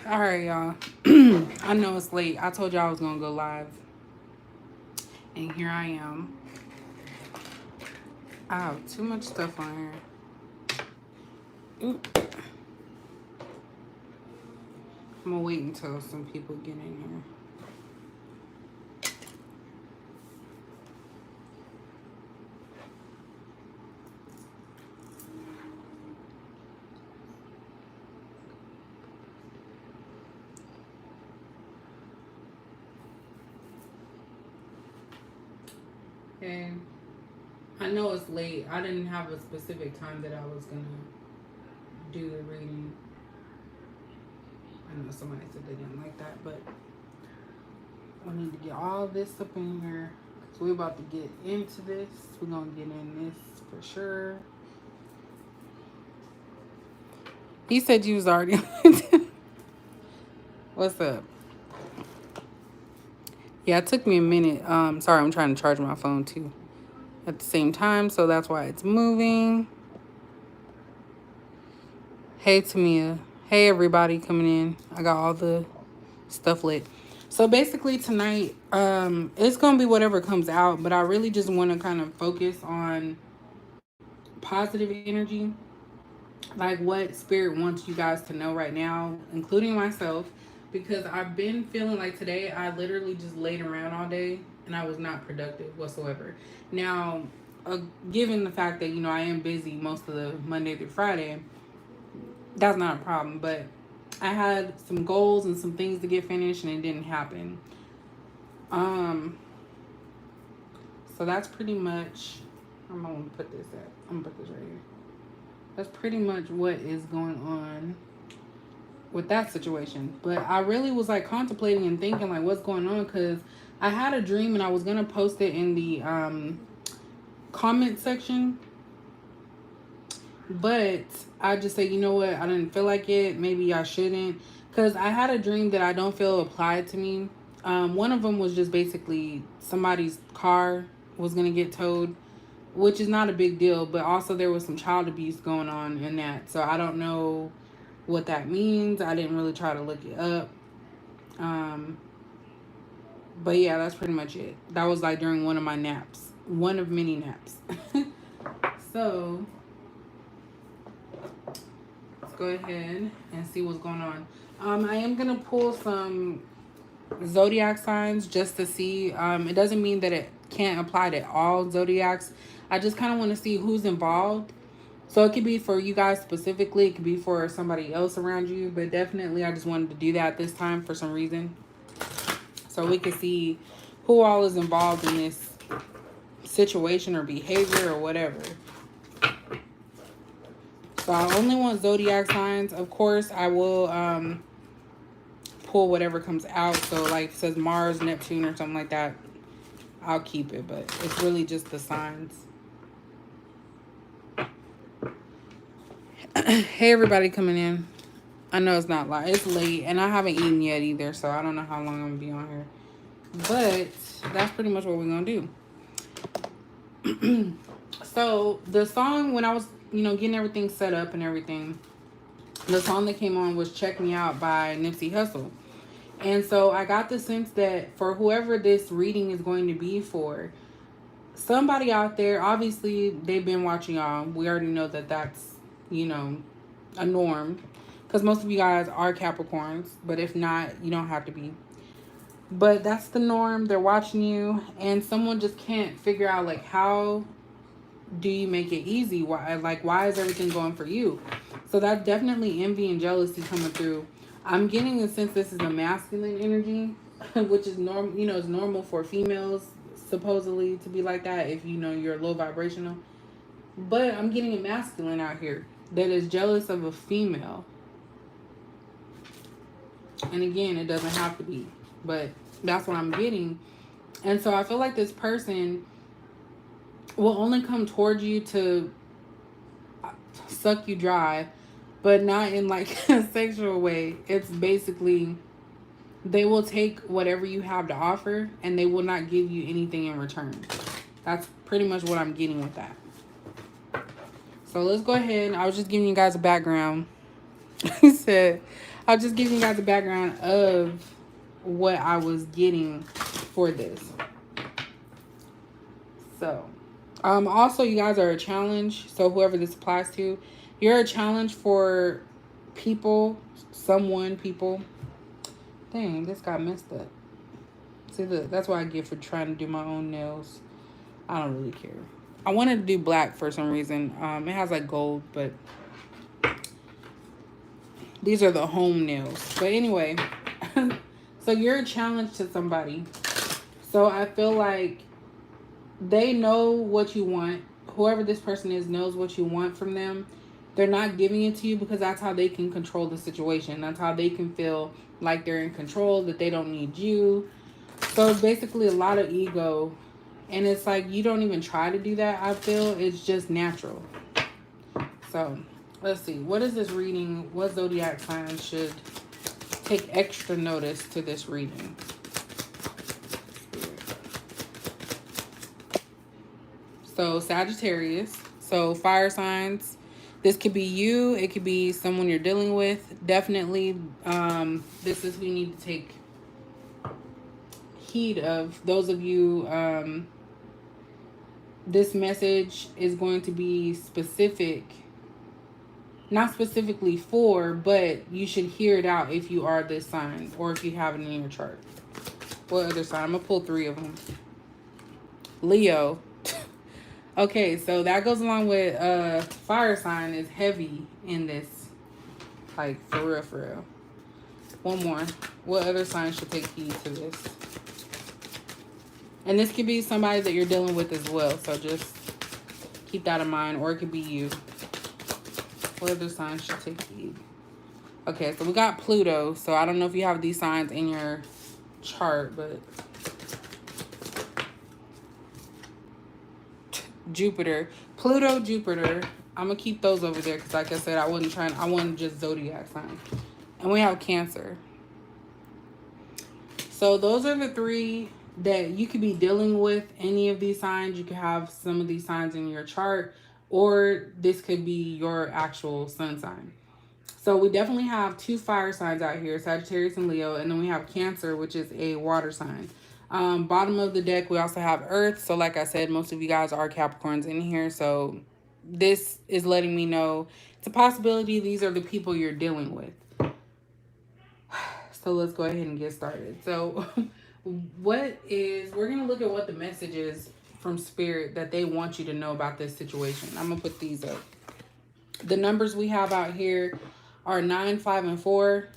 All right, y'all. I know it's late. I told y'all I was gonna go live, and here I am. I have too much stuff on here. Oop. I'm gonna wait until some people get in here. And I know it's late. I didn't have a specific time that I was gonna do the reading. I know somebody said they didn't like that, but we need to get all this up in here. So we're about to get into this. We're gonna get in this for sure. He said you was already. What's up? Yeah, it took me a minute. Sorry, I'm trying to charge my phone too at the same time, so that's why it's moving. Hey, Tamia. Hey, everybody coming in. I got all the stuff lit. So basically tonight, it's gonna be whatever comes out, but I really just want to kind of focus on positive energy, like what spirit wants you guys to know right now, including myself, because I've been feeling like today I literally just laid around all day and I was not productive whatsoever. Now, given the fact that I am busy most of the Monday through Friday, that's not a problem, but I had some goals and some things to get finished and it didn't happen. Um so that's pretty much, I'm gonna put this at I'm gonna put this right here. That's pretty much what is going on with that situation. But I really was like contemplating and thinking like what's going on, because I had a dream and I was gonna post it in the comment section, but I just say, you know what, I didn't feel like it, maybe I shouldn't, because I had a dream that I don't feel applied to me. One of them was just basically somebody's car was gonna get towed, which is not a big deal, but also there was some child abuse going on in that, so I don't know what that means. I didn't really try to look it up. But yeah, that's pretty much it. That was like during one of my naps, one of many naps. So let's go ahead and see what's going on. I am gonna pull some zodiac signs just to see. It doesn't mean that it can't apply to all zodiacs. I just kind of want to see who's involved. So it could be for you guys specifically. It could be for somebody else around you. But definitely I just wanted to do that this time for some reason, so we can see who all is involved in this situation or behavior or whatever. So I only want zodiac signs. Of course, I will pull whatever comes out. So like it says Mars, Neptune, or something like that, I'll keep it. But it's really just the signs. Hey, everybody coming in. I know it's not live. It's late, and I haven't eaten yet either, so I don't know how long I'm going to be on here. But that's pretty much what we're going to do. So the song, when I was, getting everything set up and everything, the song that came on was Check Me Out by Nipsey Hussle. And so I got the sense that for whoever this reading is going to be for, somebody out there, obviously they've been watching y'all. We already know that that's, a norm, because most of you guys are Capricorns, but if not, you don't have to be. But that's the norm. They're watching you, and someone just can't figure out like how do you make it easy? Why is everything going for you? So that's definitely envy and jealousy coming through. I'm getting the sense this is a masculine energy, which is normal. It's normal for females supposedly to be like that if you're low vibrational. But I'm getting a masculine out here that is jealous of a female. And again, it doesn't have to be, but that's what I'm getting. And so I feel like this person will only come towards you to suck you dry, but not in like a sexual way. It's basically they will take whatever you have to offer and they will not give you anything in return. That's pretty much what I'm getting with that. So let's go ahead. I was just giving you guys a background. He said, I'll just give you guys a background of what I was getting for this. So, also, you guys are a challenge. So, whoever this applies to, you're a challenge for people, people. Dang, this got messed up. See, look, that's what I get for trying to do my own nails. I don't really care. I wanted to do black for some reason. It has like gold, but these are the home nails. But anyway, so you're a challenge to somebody. So I feel like they know what you want. Whoever this person is knows what you want from them. They're not giving it to you because that's how they can control the situation. That's how they can feel like they're in control, that they don't need you. So it's basically a lot of ego. And it's like you don't even try to do that, I feel. It's just natural. So let's see. What is this reading? What zodiac sign should take extra notice to this reading? So Sagittarius. So fire signs. This could be you. It could be someone you're dealing with. Definitely, this is who you need to take heed of. Those of you, this message is going to be specific. Not specifically for, but you should hear it out if you are this sign or if you have it in your chart. What other sign? I'm going to pull 3 of them. Leo. Okay, so that goes along with fire sign is heavy in this. Like, for real, for real. One more. What other sign should take heed to this? And this could be somebody that you're dealing with as well. So just keep that in mind. Or it could be you. What other signs should take heed? Okay, so we got Pluto. So I don't know if you have these signs in your chart, but Jupiter. Pluto, Jupiter. I'm going to keep those over there because like I said, I wanted just zodiac signs. And we have Cancer. So those are the 3 that you could be dealing with. Any of these signs. You could have some of these signs in your chart. Or this could be your actual sun sign. So we definitely have 2 fire signs out here, Sagittarius and Leo. And then we have Cancer, which is a water sign. Bottom of the deck, we also have Earth. So like I said, most of you guys are Capricorns in here. So this is letting me know it's a possibility these are the people you're dealing with. So let's go ahead and get started. So we're going to look at what the message is from Spirit that they want you to know about this situation. I'm going to put these up. The numbers we have out here are 9, 5, and 4.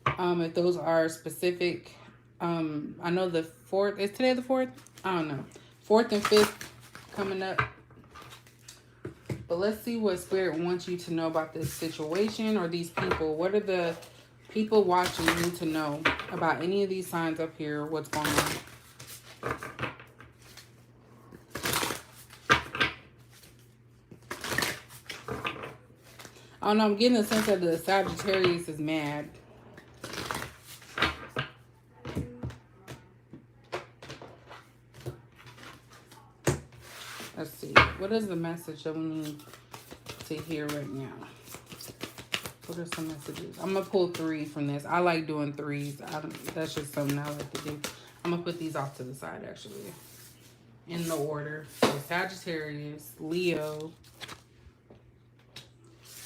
If those are specific. I know the 4th. Is today the 4th? I don't know. 4th and 5th coming up. But let's see what Spirit wants you to know about this situation or these people. What are the people watching you to know about any of these signs up here? What's going on? I don't know. I'm getting a sense that the Sagittarius is mad. Let's see. What is the message that we need to hear right now? What are some messages? I'm going to pull 3 from this. I like doing 3s. That's just something I like to do. I'm going to put these off to the side, actually. In the order. So Sagittarius, Leo,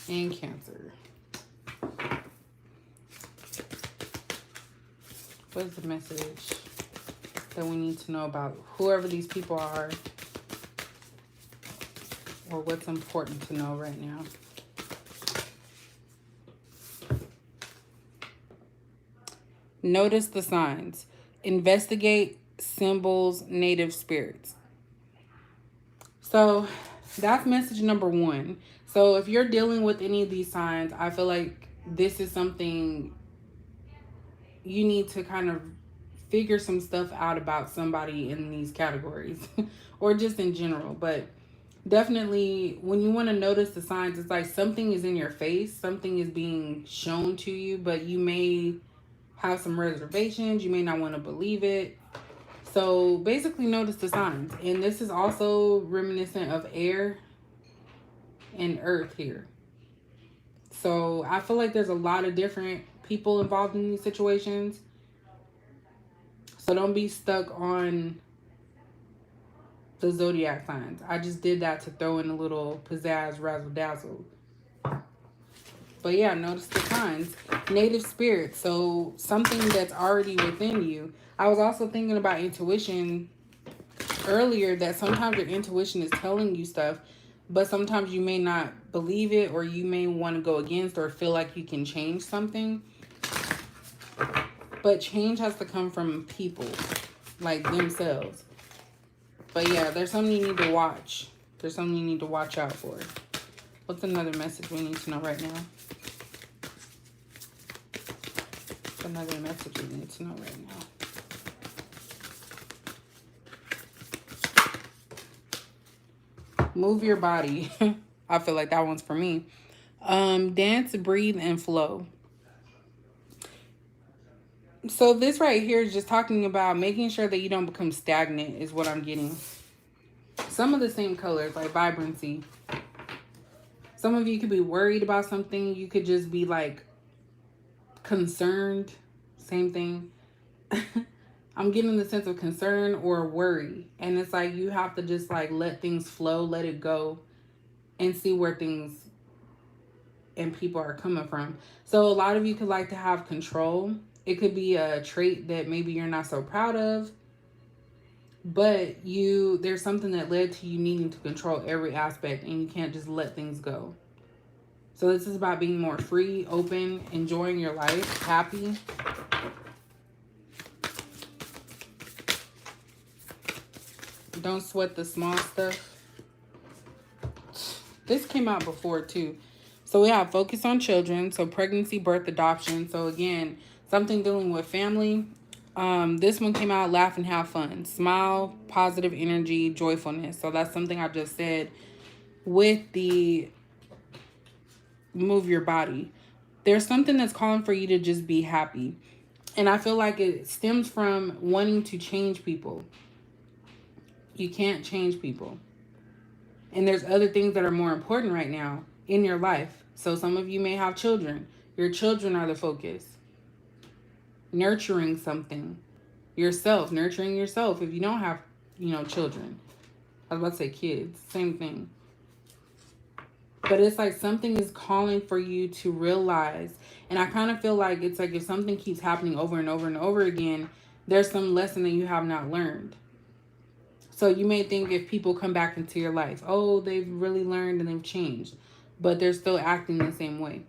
and Cancer. What is the message that we need to know about whoever these people are? Or what's important to know right now? Notice the signs. Investigate symbols, native spirits. So that's message number 1. So if you're dealing with any of these signs, I feel like this is something you need to kind of figure some stuff out about somebody in these categories or just in general. But definitely when you want to notice the signs, it's like something is in your face. Something is being shown to you, but you may have some reservations. You may not want to believe it. So basically notice the signs. And this is also reminiscent of air and earth here. So I feel like there's a lot of different people involved in these situations. So don't be stuck on the zodiac signs. I just did that to throw in a little pizzazz, razzle dazzle. But yeah, notice the signs. Native spirit. So something that's already within you. I was also thinking about intuition earlier, that sometimes your intuition is telling you stuff, but sometimes you may not believe it, or you may want to go against or feel like you can change something. But change has to come from people, like themselves. But yeah, there's something you need to watch. There's something you need to watch out for. What's another message we need to know right now? What's another message we need to know right now? Move your body. I feel like that one's for me. Dance, breathe, and flow. So this right here is just talking about making sure that you don't become stagnant is what I'm getting. Some of the same colors, like vibrancy. Some of you could be worried about something. You could just be like concerned. Same thing. I'm getting the sense of concern or worry. And it's like you have to just like let things flow, let it go, and see where things and people are coming from. So a lot of you could like to have control. It could be a trait that maybe you're not so proud of, but there's something that led to you needing to control every aspect, and you can't just let things go. So this is about being more free, open, enjoying your life, happy. Don't sweat the small stuff. This came out before too. So we have focus on children. So pregnancy, birth, adoption. So again, something dealing with family. This one came out, laugh and have fun. Smile, positive energy, joyfulness. So that's something I just said with the move your body. There's something that's calling for you to just be happy. And I feel like it stems from wanting to change people. You can't change people. And there's other things that are more important right now in your life. So some of you may have children. Your children are the focus. Nurturing something. Yourself. Nurturing yourself if you don't have, children. I was about to say kids. Same thing. But it's like something is calling for you to realize. And I kind of feel like it's like if something keeps happening over and over and over again, there's some lesson that you have not learned. So you may think if people come back into your life, oh, they've really learned and they've changed, but they're still acting the same way.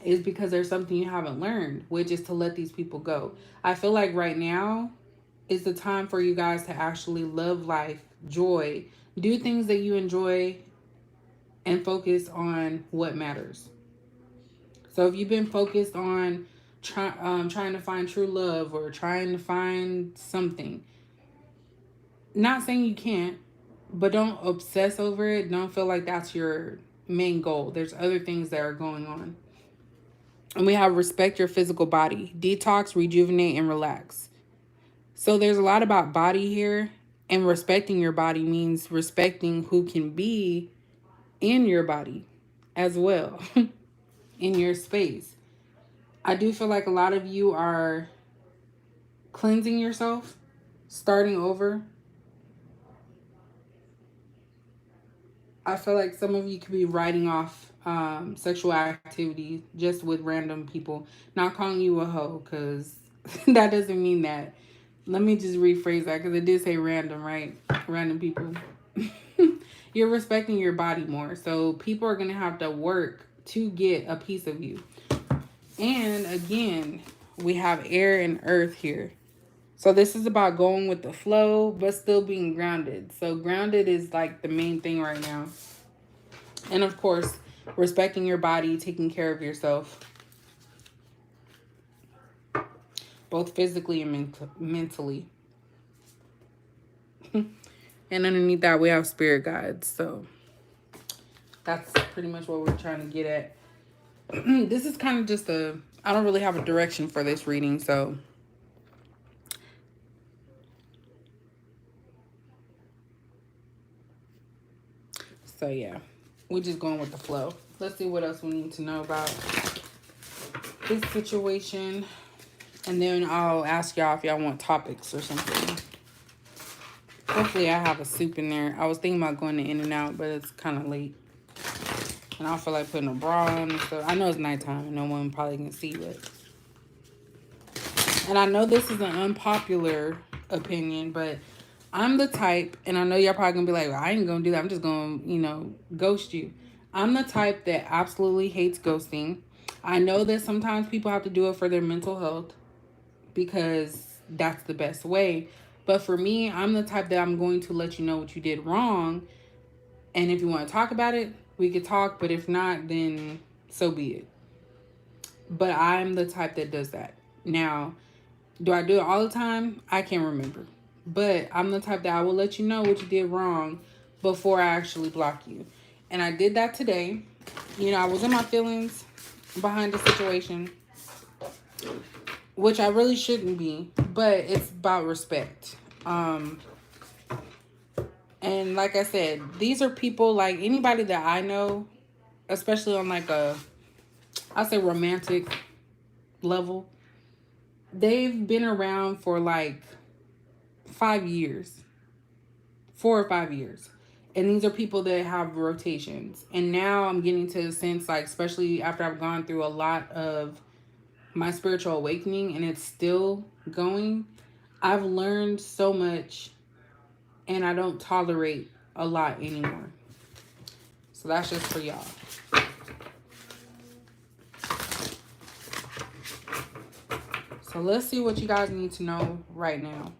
It's because there's something you haven't learned, which is to let these people go. I feel like right now is the time for you guys to actually live life, joy, do things that you enjoy, and focus on what matters. So if you've been focused on trying to find true love or trying to find something, not saying you can't, but don't obsess over it. Don't feel like that's your main goal. There's other things that are going on. And we have respect your physical body. Detox, rejuvenate, and relax. So there's a lot about body here. And respecting your body means respecting who can be in your body as well. In your space. I do feel like a lot of you are cleansing yourself, starting over. I feel like some of you could be writing off sexual activity just with random people. Not calling you a hoe, because that doesn't mean that. Let me just rephrase that, because it did say random, right? Random people. You're respecting your body more. So people are going to have to work to get a piece of you. And again, we have air and earth here. So this is about going with the flow, but still being grounded. So grounded is like the main thing right now. And of course, respecting your body, taking care of yourself. Both physically and mentally. And underneath that, we have spirit guides. So that's pretty much what we're trying to get at. This is kind of just I don't really have a direction for this reading, so yeah. we're just going with the flow. Let's see what else we need to know about this situation. And then I'll ask y'all if y'all want topics or something. Hopefully I have a soup in there. I was thinking about going to In-N-Out, but it's kind of late. And I don't feel like putting a bra on and stuff. I know it's nighttime and no one probably can see it. And I know this is an unpopular opinion, but I'm the type, and I know y'all probably gonna be like, well, I ain't gonna do that. I'm just gonna, you know, ghost you. I'm the type that absolutely hates ghosting. I know that sometimes people have to do it for their mental health because that's the best way. But for me, I'm the type that I'm going to let you know what you did wrong. And if you want to talk about it, we could talk. But if not, then so be it. But I'm the type that does that. Now, do I do it all the time? I can't remember. But I'm the type that I will let you know what you did wrong before I actually block you. And I did that today. You know, I was in my feelings behind the situation, which I really shouldn't be, but it's about respect. And like I said, these are people, like anybody that I know, especially on like I say romantic level, they've been around for like 5 years, 4 or 5 years. And these are people that have rotations. And now I'm getting to a sense, like, especially after I've gone through a lot of my spiritual awakening and it's still going, I've learned so much and I don't tolerate a lot anymore. So that's just for y'all. So let's see what you guys need to know right now.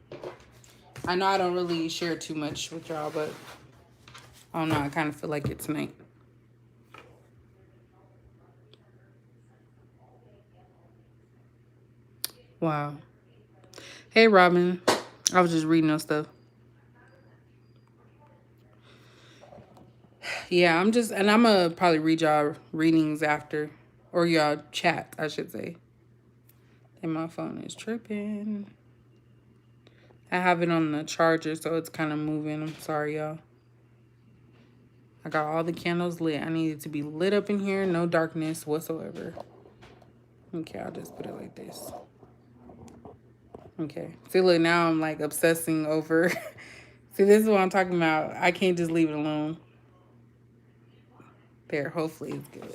I know I don't really share too much with y'all, but I don't know. I kind of feel like it tonight. Wow. Hey, Robin. I was just reading those stuff. Yeah, I'm going to probably read y'all readings after, or y'all chat, I should say. And my phone is tripping. I have it on the charger, so it's kind of moving. I'm sorry, y'all. I got all the candles lit. I need it to be lit up in here. No darkness whatsoever. Okay, I'll just put it like this. Okay. See, look, now I'm like obsessing over. See, this is what I'm talking about. I can't just leave it alone. There, hopefully it's good.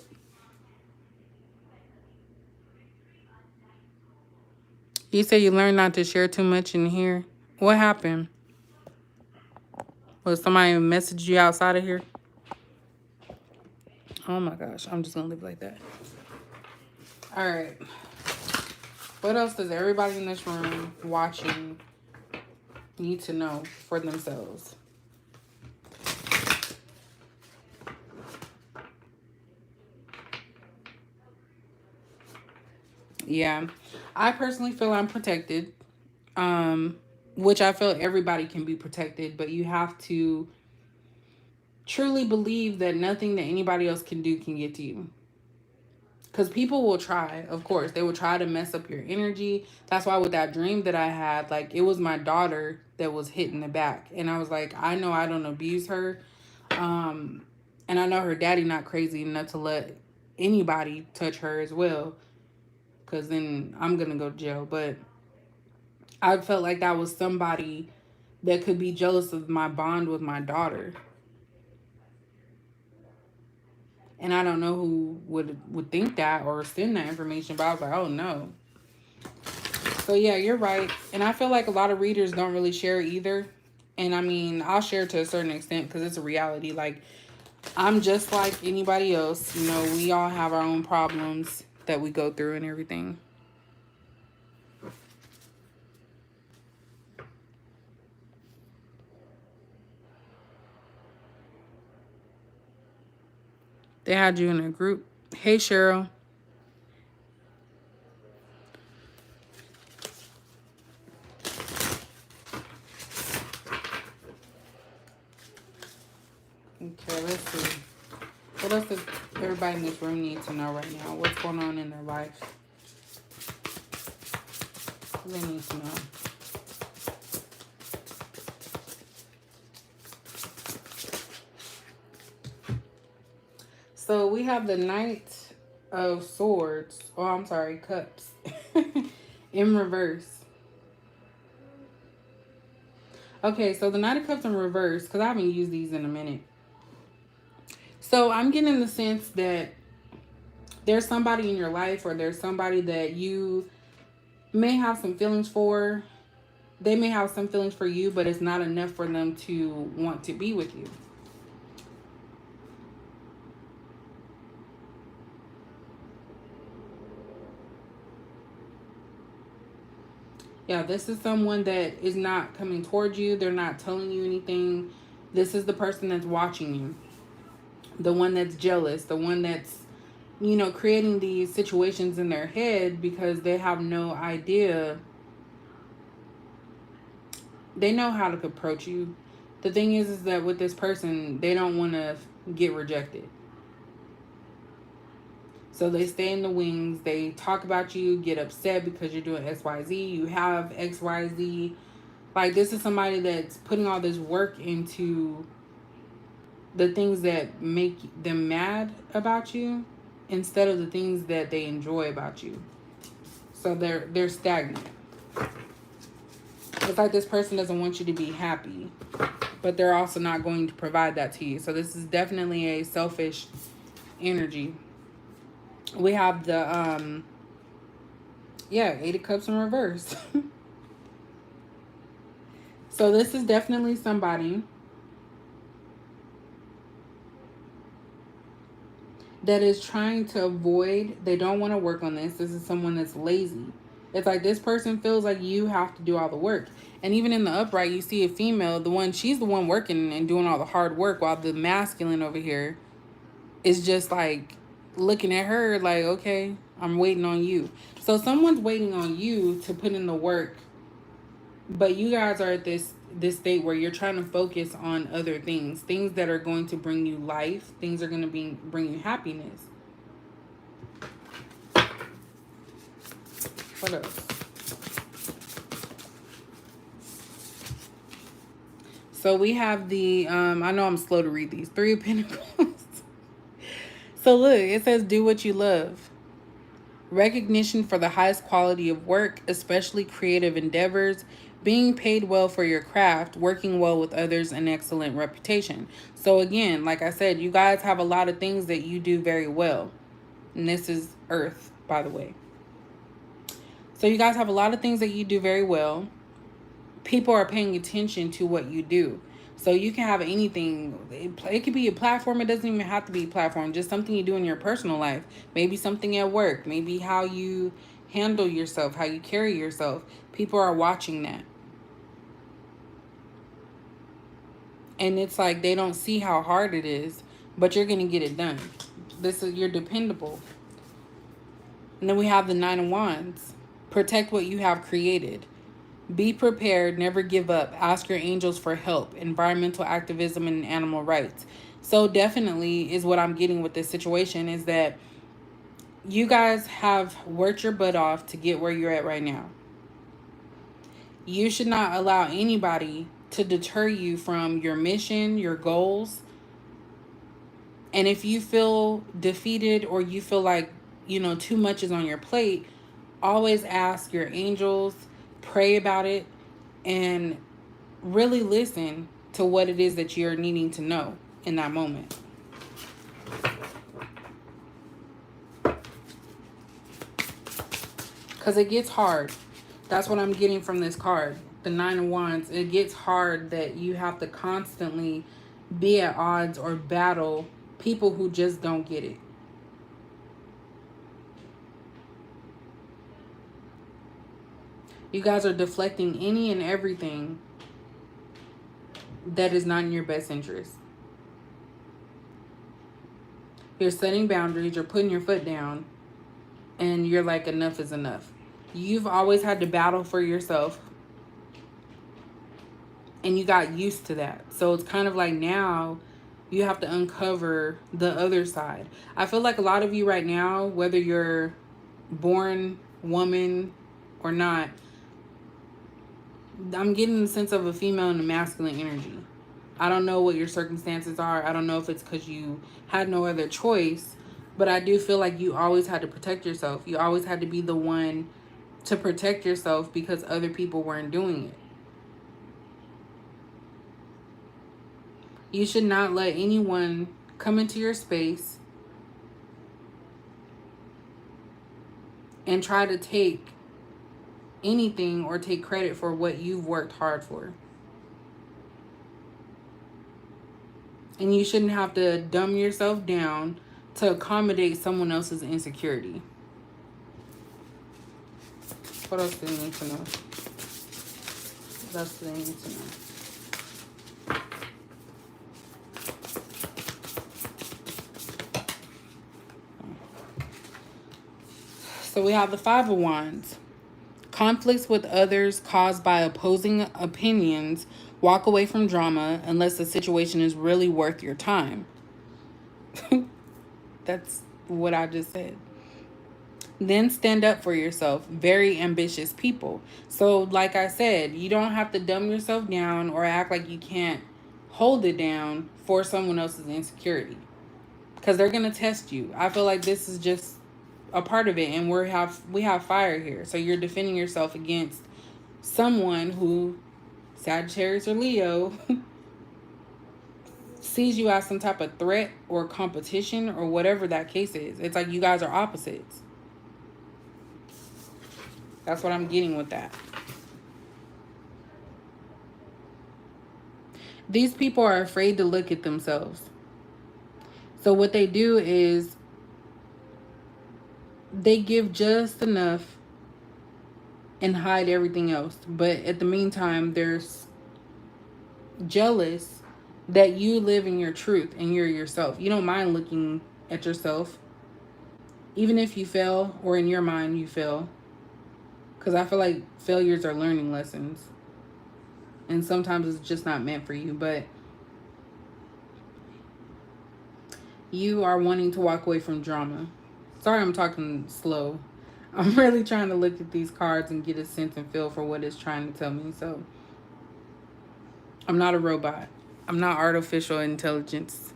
You say you learned not to share too much in here. What happened? Was somebody message you outside of here? Oh my gosh, I'm just gonna leave it like that. All right. What else does everybody in this room watching need to know for themselves? Yeah, I personally feel I'm protected, which I feel everybody can be protected, but you have to truly believe that nothing that anybody else can do can get to you. Because people will try, of course. They will try to mess up your energy. That's why with that dream that I had, like, it was my daughter that was hit in the back. And I was like, I know I don't abuse her. And I know her daddy not crazy enough to let anybody touch her as well. Because then I'm going to go to jail. But I felt like that was somebody that could be jealous of my bond with my daughter. And I don't know who would think that or send that information, but I was like, oh no. So yeah, you're right. And I feel like a lot of readers don't really share either. And I mean, I'll share to a certain extent because it's a reality. Like, I'm just like anybody else. You know, we all have our own problems that we go through and everything. They had you in a group. Hey, Cheryl. Okay, let's see. What else does everybody in this room need to know right now? What's going on in their life? What do they need to know? So we have the Knight of Swords. Oh, I'm sorry, Cups. In reverse. Okay, so the Knight of Cups in reverse, because I haven't used these in a minute. So I'm getting the sense that there's somebody in your life, or there's somebody that you may have some feelings for. They may have some feelings for you, but it's not enough for them to want to be with you. Yeah, this is someone that is not coming towards you. They're not telling you anything. This is the person that's watching you. The one that's jealous. The one that's, you know, creating these situations in their head because they have no idea. They know how to approach you. The thing is that with this person, they don't want to get rejected. So they stay in the wings. They talk about you, get upset because you're doing XYZ. You have XYZ. Like, this is somebody that's putting all this work into the things that make them mad about you instead of the things that they enjoy about you. So they're stagnant. It's like this person doesn't want you to be happy, but they're also not going to provide that to you. So this is definitely a selfish energy. We have the Eight of Cups in reverse. So this is definitely somebody that is trying to avoid, they don't want to work on this. This is someone that's lazy. It's like this person feels like you have to do all the work. And even in the upright, you see a female, she's the one working and doing all the hard work, while the masculine over here is just like looking at her like, okay, I'm waiting on you. So someone's waiting on you to put in the work, but you guys are at this state where you're trying to focus on other things that are going to bring you life, things are going to bring you happiness. What else? So we have the I know I'm slow to read these, Three of Pentacles. So look, it says do what you love. Recognition for the highest quality of work, especially creative endeavors, being paid well for your craft, working well with others, and excellent reputation. So again, like I said, you guys have a lot of things that you do very well. And this is Earth, by the way. So you guys have a lot of things that you do very well. People are paying attention to what you do. So you can have anything. It could be a platform. It doesn't even have to be a platform. Just something you do in your personal life. Maybe something at work. Maybe how you handle yourself, how you carry yourself. People are watching that. And it's like they don't see how hard it is, but you're going to get it done. You're dependable. And then we have the Nine of Wands. Protect what you have created. Be prepared, never give up. Ask your angels for help. Environmental activism and animal rights. So definitely is what I'm getting with this situation is that you guys have worked your butt off to get where you're at right now. You should not allow anybody to deter you from your mission, your goals. And if you feel defeated or you feel like, too much is on your plate, always ask your angels, pray about it, and really listen to what it is that you're needing to know in that moment. Because it gets hard. That's what I'm getting from this card. The Nine of Wands. It gets hard that you have to constantly be at odds or battle people who just don't get it. You guys are deflecting any and everything that is not in your best interest. You're setting boundaries. You're putting your foot down. And you're like, enough is enough. You've always had to battle for yourself. And you got used to that. So it's kind of like now you have to uncover the other side. I feel like a lot of you right now, whether you're born woman or not, I'm getting the sense of a female and a masculine energy. I don't know what your circumstances are. I don't know if it's because you had no other choice, but I do feel like you always had to protect yourself. You always had to be the one to protect yourself because other people weren't doing it. You should not let anyone come into your space and try to take anything or take credit for what you've worked hard for. And you shouldn't have to dumb yourself down to accommodate someone else's insecurity. What else do they need to know? What else do they need to know? So we have the Five of Wands. Conflicts with others caused by opposing opinions. Walk away from drama unless the situation is really worth your time. That's what I just said. Then stand up for yourself. Very ambitious people. So like I said, you don't have to dumb yourself down or act like you can't hold it down for someone else's insecurity. Because they're going to test you. I feel like this is just a part of it, and we have fire here. So you're defending yourself against someone who, Sagittarius or Leo, sees you as some type of threat or competition or whatever that case is. It's like you guys are opposites. That's what I'm getting with that. These people are afraid to look at themselves. So what they do is they give just enough and hide everything else. But at the meantime, they're jealous that you live in your truth and you're yourself. You don't mind looking at yourself. Even if you fail, or in your mind you fail. Because I feel like failures are learning lessons. And sometimes it's just not meant for you. But you are wanting to walk away from drama. Sorry I'm talking slow. I'm really trying to look at these cards and get a sense and feel for what it's trying to tell me. So I'm not a robot. I'm not artificial intelligence.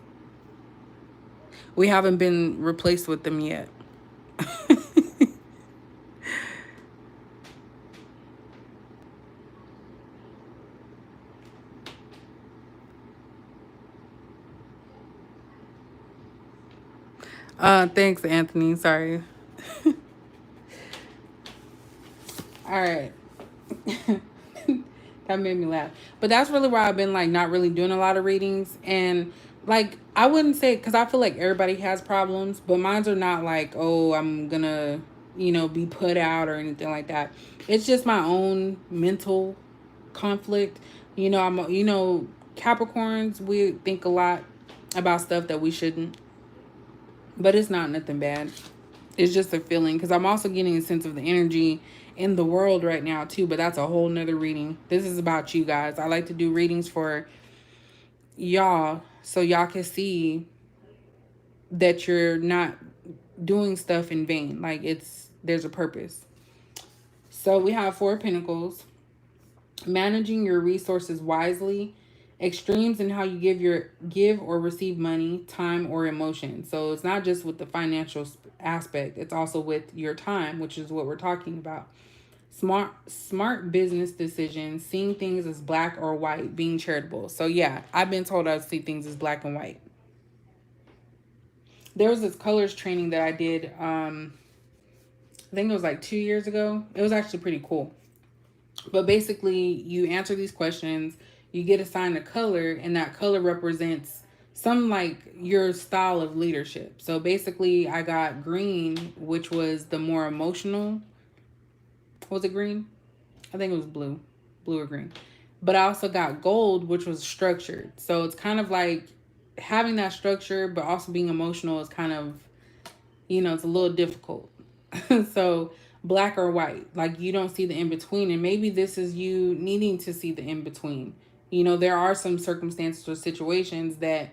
We haven't been replaced with them yet. Thanks, Anthony. Sorry. All right. That made me laugh. But that's really why I've been like not really doing a lot of readings. And like I wouldn't say, because I feel like everybody has problems, but mines are not like, oh, I'm gonna, be put out or anything like that. It's just my own mental conflict. Capricorns, we think a lot about stuff that we shouldn't. But it's not nothing bad. It's just a feeling, because I'm also getting a sense of the energy in the world right now too, but that's a whole nother reading. This is about you guys. I like to do readings for y'all so y'all can see that you're not doing stuff in vain. Like there's a purpose. So we have Four of Pentacles. Managing your resources wisely. Extremes in how you give or receive money, time, or emotion. So it's not just with the financial aspect, it's also with your time, which is what we're talking about. Smart business decisions, seeing things as black or white, being charitable. So yeah, I've been told I see things as black and white. There was this colors training that I did, I think it was like 2 years ago. It was actually pretty cool. But basically, you answer these questions, you get assigned a color, and that color represents some like your style of leadership. So basically, I got green, which was the more emotional. Was it green? I think it was blue or green. But I also got gold, which was structured. So it's kind of like having that structure, but also being emotional is kind of, it's a little difficult. So black or white, like you don't see the in between. And maybe this is you needing to see the in between. There are some circumstances or situations that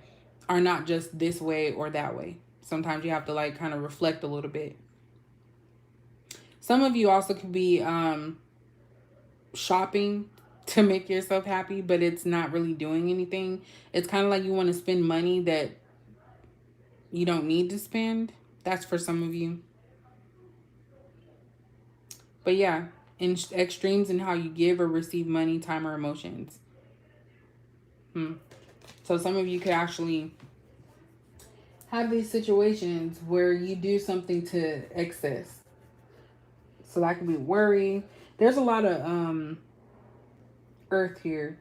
are not just this way or that way. Sometimes you have to like kind of reflect a little bit. Some of you also could be shopping to make yourself happy, but it's not really doing anything. It's kind of like you want to spend money that you don't need to spend. That's for some of you. But yeah, in extremes in how you give or receive money, time, or emotions. So some of you could actually have these situations where you do something to excess. So that could be worry. There's a lot of earth here.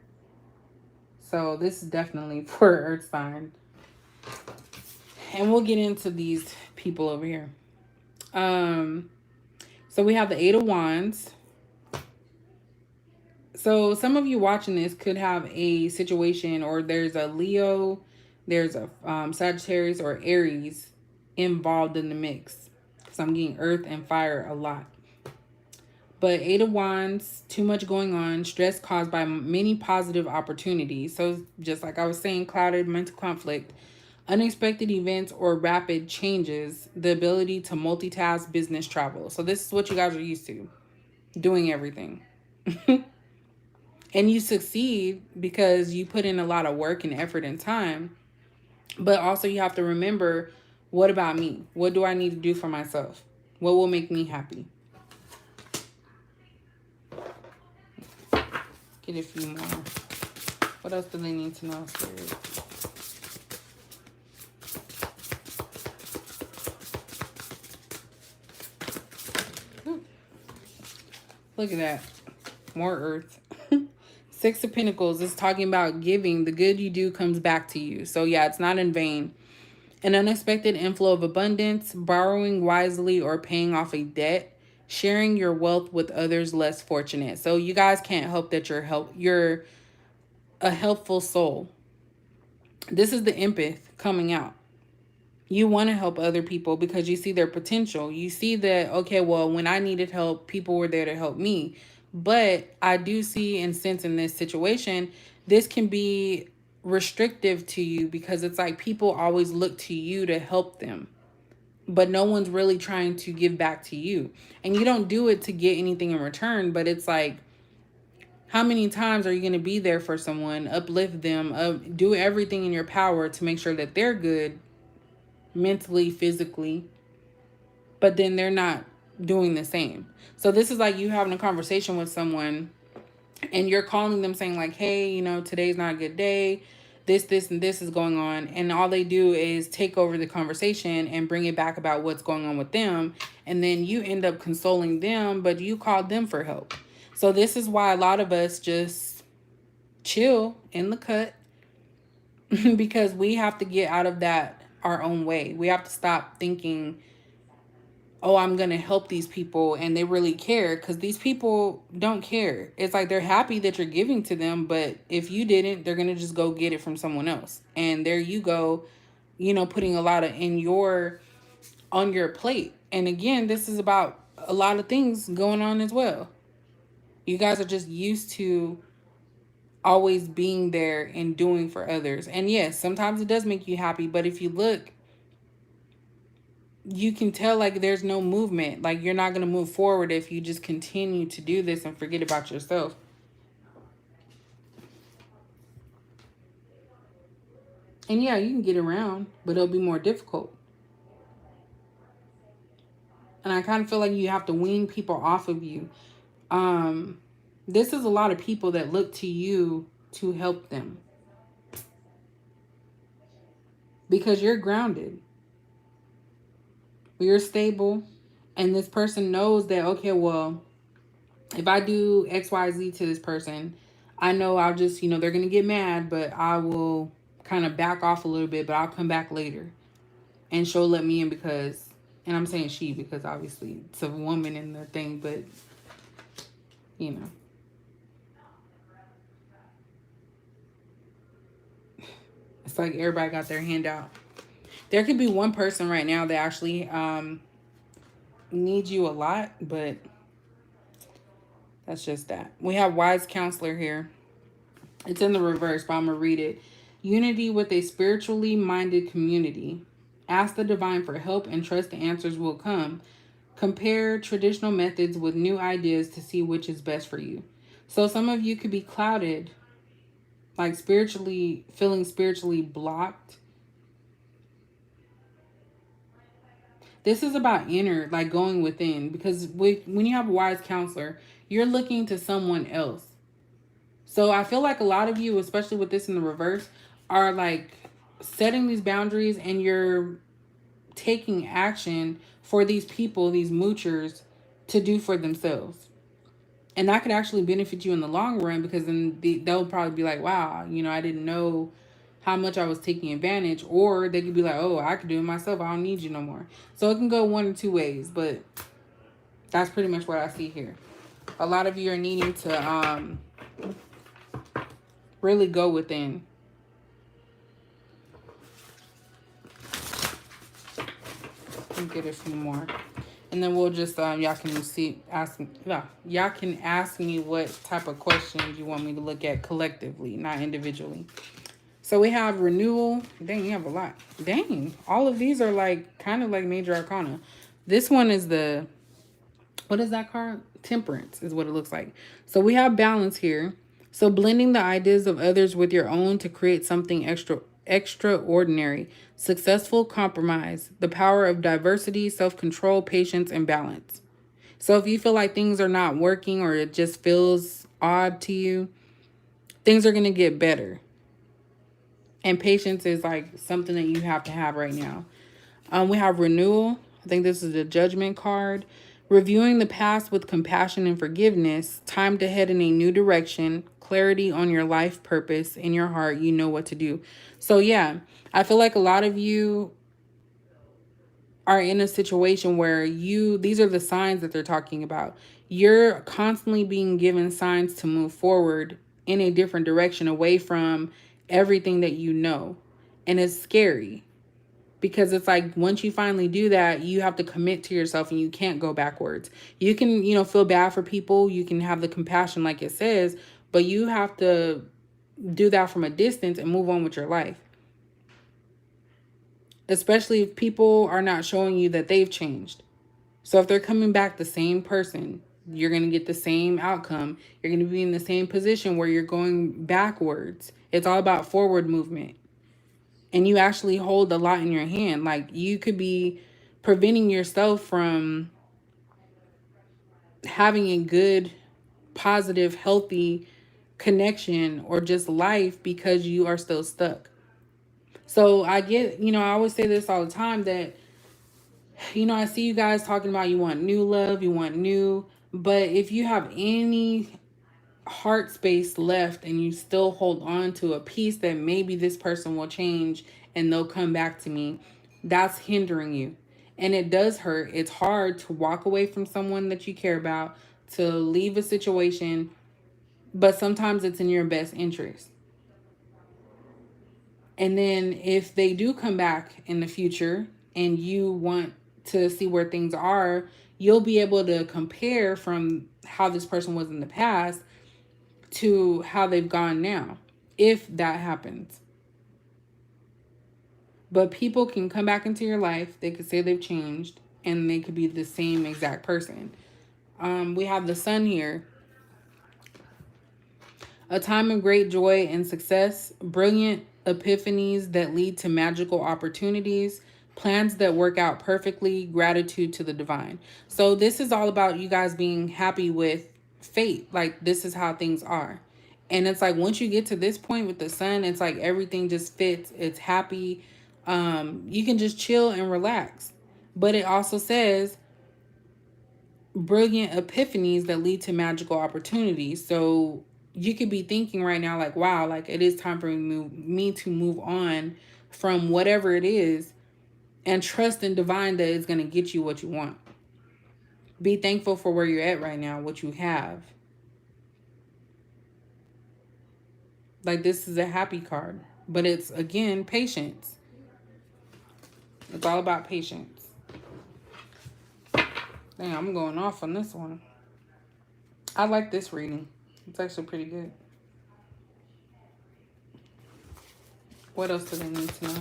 So this is definitely for earth sign. And we'll get into these people over here. So we have the Eight of Wands. So some of you watching this could have a situation, or there's a Leo, there's a Sagittarius or Aries involved in the mix. Because I'm getting earth and fire a lot. But Eight of Wands, too much going on, stress caused by many positive opportunities. So just like I was saying, clouded mental conflict, unexpected events or rapid changes, the ability to multitask, business travel. So this is what you guys are used to, doing everything. And you succeed because you put in a lot of work and effort and time. But also you have to remember, what about me? What do I need to do for myself? What will make me happy? Get a few more. What else do they need to know, Spirit? Look at that. More earth. Six of Pentacles is talking about giving. The good you do comes back to you. So yeah, it's not in vain. An unexpected inflow of abundance, borrowing wisely or paying off a debt, sharing your wealth with others less fortunate. So you guys can't help that you're a helpful soul. This is the empath coming out. You want to help other people because you see their potential. You see that, okay, well, when I needed help, people were there to help me. But I do see and sense in this situation, this can be restrictive to you because it's like people always look to you to help them. But no one's really trying to give back to you. And you don't do it to get anything in return, but it's like, how many times are you going to be there for someone, uplift them, do everything in your power to make sure that they're good mentally, physically, but then they're not doing the same. So this is like you having a conversation with someone and you're calling them saying like, hey, you know, today's not a good day. This, and this is going on. And all they do is take over the conversation and bring it back about what's going on with them. And then you end up consoling them, but you called them for help. So this is why a lot of us just chill in the cut because we have to get out of that our own way. We have to stop thinking, oh, I'm going to help these people and they really care, because these people don't care. It's like they're happy that you're giving to them, but if you didn't, they're going to just go get it from someone else. And there you go, you know, putting a lot of on your plate. And again, this is about a lot of things going on as well. You guys are just used to always being there and doing for others. And yes, sometimes it does make you happy, but if you look, you can tell like there's no movement. Like you're not going to move forward if you just continue to do this and forget about yourself. And yeah, you can get around, but it'll be more difficult. And I kind of feel like you have to wean people off of you. This is a lot of people that look to you to help them, because you're grounded. You're stable. And this person knows that, okay, well, if I do X, Y, Z to this person, I know I'll just, you know, they're going to get mad, but I will kind of back off a little bit, but I'll come back later. And she'll let me in because, and I'm saying she because obviously it's a woman in the thing, but, you know. It's like everybody got their hand out. There could be one person right now that actually needs you a lot, but that's just that. We have wise counselor here. It's in the reverse, but I'm going to read it. Unity with a spiritually minded community. Ask the divine for help and trust the answers will come. Compare traditional methods with new ideas to see which is best for you. So some of you could be clouded, like spiritually, feeling spiritually blocked. This is about inner, like going within, because when you have a wise counselor, you're looking to someone else. So I feel like a lot of you, especially with this in the reverse, are like setting these boundaries, and you're taking action for these people, these moochers, to do for themselves. And that could actually benefit you in the long run, because then they'll probably be like, wow, I didn't know how much I was taking advantage. Or they could be like, oh, I could do it myself. I don't need you no more. So it can go one or two ways, but that's pretty much what I see here. A lot of you are needing to really go within. Let me get a few more. And then we'll just, y'all can y'all can ask me what type of questions you want me to look at collectively, not individually. So we have renewal. Dang, you have a lot. Dang, all of these are like kind of like major arcana. This one is what is that card? Temperance is what it looks like. So we have balance here. So blending the ideas of others with your own to create something extraordinary. Successful compromise. The power of diversity, self-control, patience, and balance. So if you feel like things are not working, or it just feels odd to you, things are going to get better. And patience is like something that you have to have right now. We have renewal. I think this is the Judgment card. Reviewing the past with compassion and forgiveness. Time to head in a new direction. Clarity on your life purpose. In your heart, you know what to do. So yeah, I feel like a lot of you are in a situation where these are the signs that they're talking about. You're constantly being given signs to move forward in a different direction, away from everything that you know. And it's scary, because it's like once you finally do that, you have to commit to yourself, and you can't go backwards. You can, feel bad for people. You can have the compassion like it says, but you have to do that from a distance and move on with your life. Especially if people are not showing you that they've changed. So if they're coming back the same person, you're going to get the same outcome. You're going to be in the same position where you're going backwards. It's all about forward movement. And you actually hold a lot in your hand. Like, you could be preventing yourself from having a good, positive, healthy connection or just life because you are still stuck. So I get, I always say this all the time, that, I see you guys talking about you want new love, you want new, but if you have any heart space left and you still hold on to a piece that maybe this person will change and they'll come back to me, that's hindering you. And it does hurt. It's hard to walk away from someone that you care about, to leave a situation, but sometimes it's in your best interest. And then if they do come back in the future and you want to see where things are, you'll be able to compare from how this person was in the past to how they've gone now, if that happens. But people can come back into your life. They could say they've changed, and they could be the same exact person. We have the Sun here. A time of great joy and success, brilliant epiphanies that lead to magical opportunities, plans that work out perfectly, gratitude to the divine. So this is all about you guys being happy with fate. Like, this is how things are. And it's like once you get to this point with the Sun, it's like everything just fits. It's happy. You can just chill and relax. But it also says brilliant epiphanies that lead to magical opportunities. So you could be thinking right now, like, wow, like it is time for me to move on from whatever it is, and trust in divine that it's going to get you what you want. Be thankful for where you're at right now, what you have. Like, this is a happy card, but it's, again, patience. It's all about patience. Damn, I'm going off on this one. I like this reading. It's actually pretty good. What else do they need to know?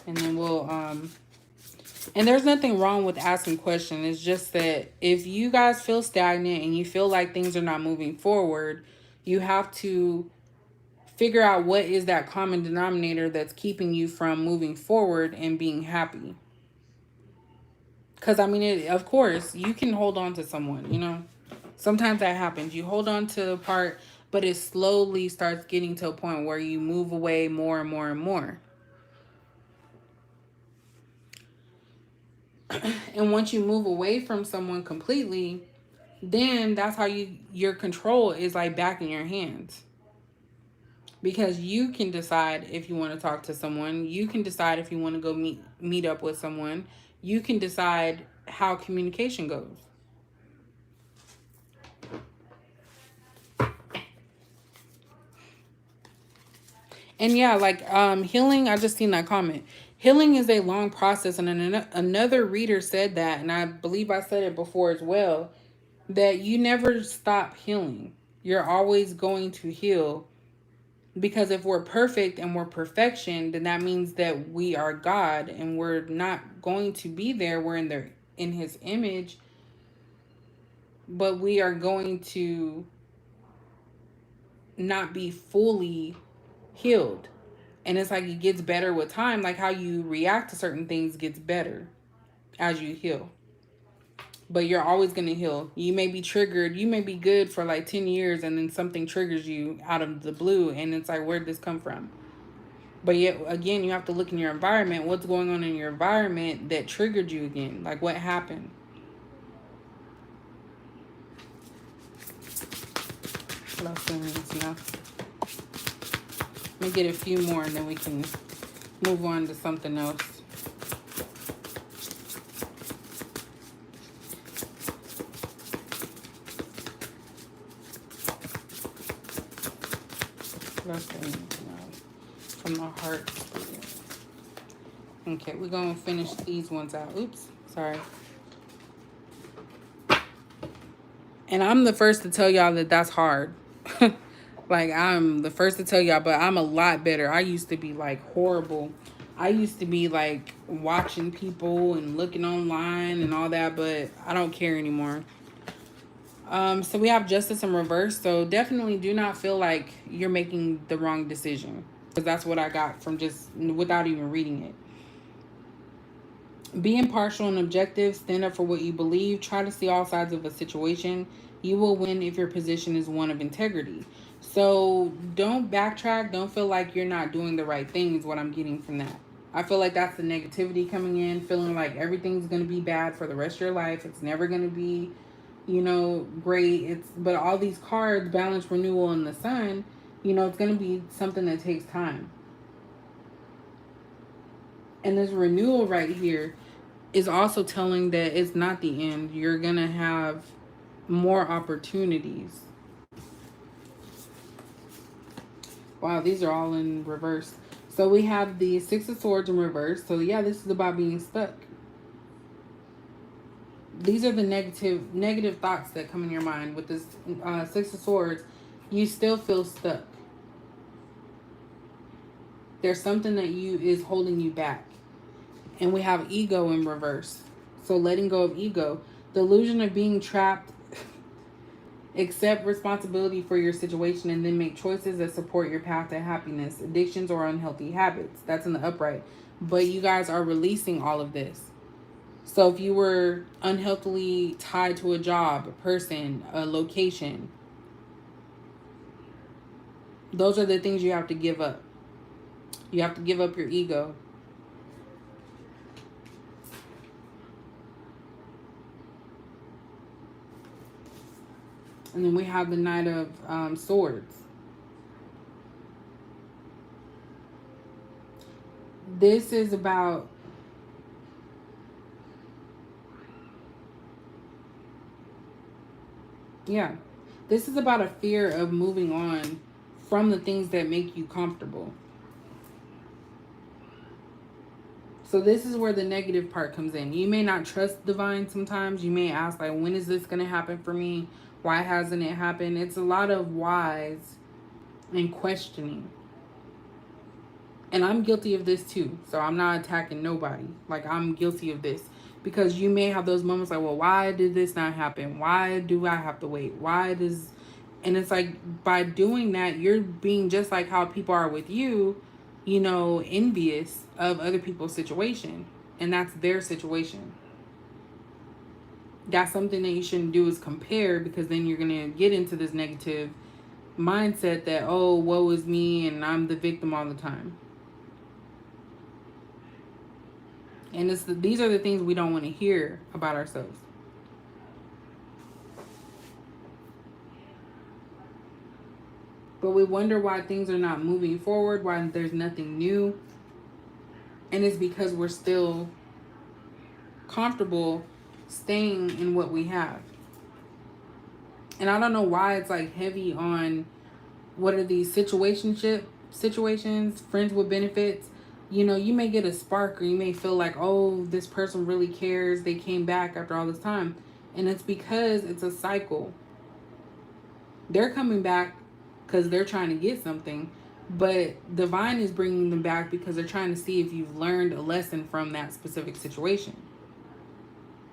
And then we'll And there's nothing wrong with asking questions. It's just that if you guys feel stagnant and you feel like things are not moving forward, you have to figure out what is that common denominator that's keeping you from moving forward and being happy. Because, I mean, of course, you can hold on to someone, you know. Sometimes that happens. You hold on to the part, but it slowly starts getting to a point where you move away more and more and more. And once you move away from someone completely, then that's how your control is like back in your hands. Because you can decide if you want to talk to someone. You can decide if you want to go meet up with someone. You can decide how communication goes. And yeah, like healing, I just seen that comment. Healing is a long process, and another reader said that, and I believe I said it before as well, that you never stop healing. You're always going to heal, because if we're perfect and we're perfection, then that means that we are God, and we're not going to be there. We're in his image, but we are going to not be fully healed. And it's like it gets better with time. Like how you react to certain things gets better as you heal. But you're always going to heal. You may be triggered. You may be good for like 10 years and then something triggers you out of the blue. And it's like, where did this come from? But yet, again, you have to look in your environment. What's going on in your environment that triggered you again? Like what happened? What else do we need to know? Let me get a few more and then we can move on to something else. From the heart. Okay, we're going to finish these ones out. Oops, sorry. And I'm the first to tell y'all that that's hard. Like, I'm the first to tell y'all, but I'm a lot better. I used to be, like, horrible. I used to be, like, watching people and looking online and all that, but I don't care anymore. So we have justice in reverse. So definitely do not feel like you're making the wrong decision. Because that's what I got from just without even reading it. Be impartial and objective. Stand up for what you believe. Try to see all sides of a situation. You will win if your position is one of integrity. So don't backtrack. Don't feel like you're not doing the right thing is what I'm getting from that. I feel like that's the negativity coming in. Feeling like everything's going to be bad for the rest of your life. It's never going to be, you know, great. But all these cards, balance, renewal, and the sun, you know, it's going to be something that takes time. And this renewal right here is also telling that it's not the end. You're going to have more opportunities. Wow, these are all in reverse. So we have the Six of Swords in reverse. So yeah, this is about being stuck. These are the negative thoughts that come in your mind. With this Six of Swords, you still feel stuck. There's something that is holding you back. And we have ego in reverse. So letting go of ego. The illusion of being trapped. Accept responsibility for your situation and then make choices that support your path to happiness. Addictions or unhealthy habits. That's in the upright. But you guys are releasing all of this. So if you were unhealthily tied to a job, a person, a location, those are the things you have to give up. You have to give up your ego. And then we have the Knight of Swords. This is about this is about a fear of moving on from the things that make you comfortable. So this is where the negative part comes in. You may not trust divine sometimes. You may ask, like, when is this going to happen for me? Why hasn't it happened? It's a lot of whys and questioning. And I'm guilty of this too. So I'm not attacking nobody. Like, I'm guilty of this. Because you may have those moments like, well, why did this not happen? Why do I have to wait? Why does... And it's like, by doing that, you're being just like how people are with you, you know, envious of other people's situation. And that's their situation. That's something that you shouldn't do, is compare, because then you're going to get into this negative mindset that, oh, woe is me and I'm the victim all the time. And these are the things we don't want to hear about ourselves. But we wonder why things are not moving forward, why there's nothing new. And it's because we're still comfortable staying in what we have. And I don't know why it's like heavy on, what are these situations, friends with benefits. You know, you may get a spark, or you may feel like, oh, this person really cares. They came back after all this time. And it's because it's a cycle. They're coming back because they're trying to get something. But divine is bringing them back because they're trying to see if you've learned a lesson from that specific situation.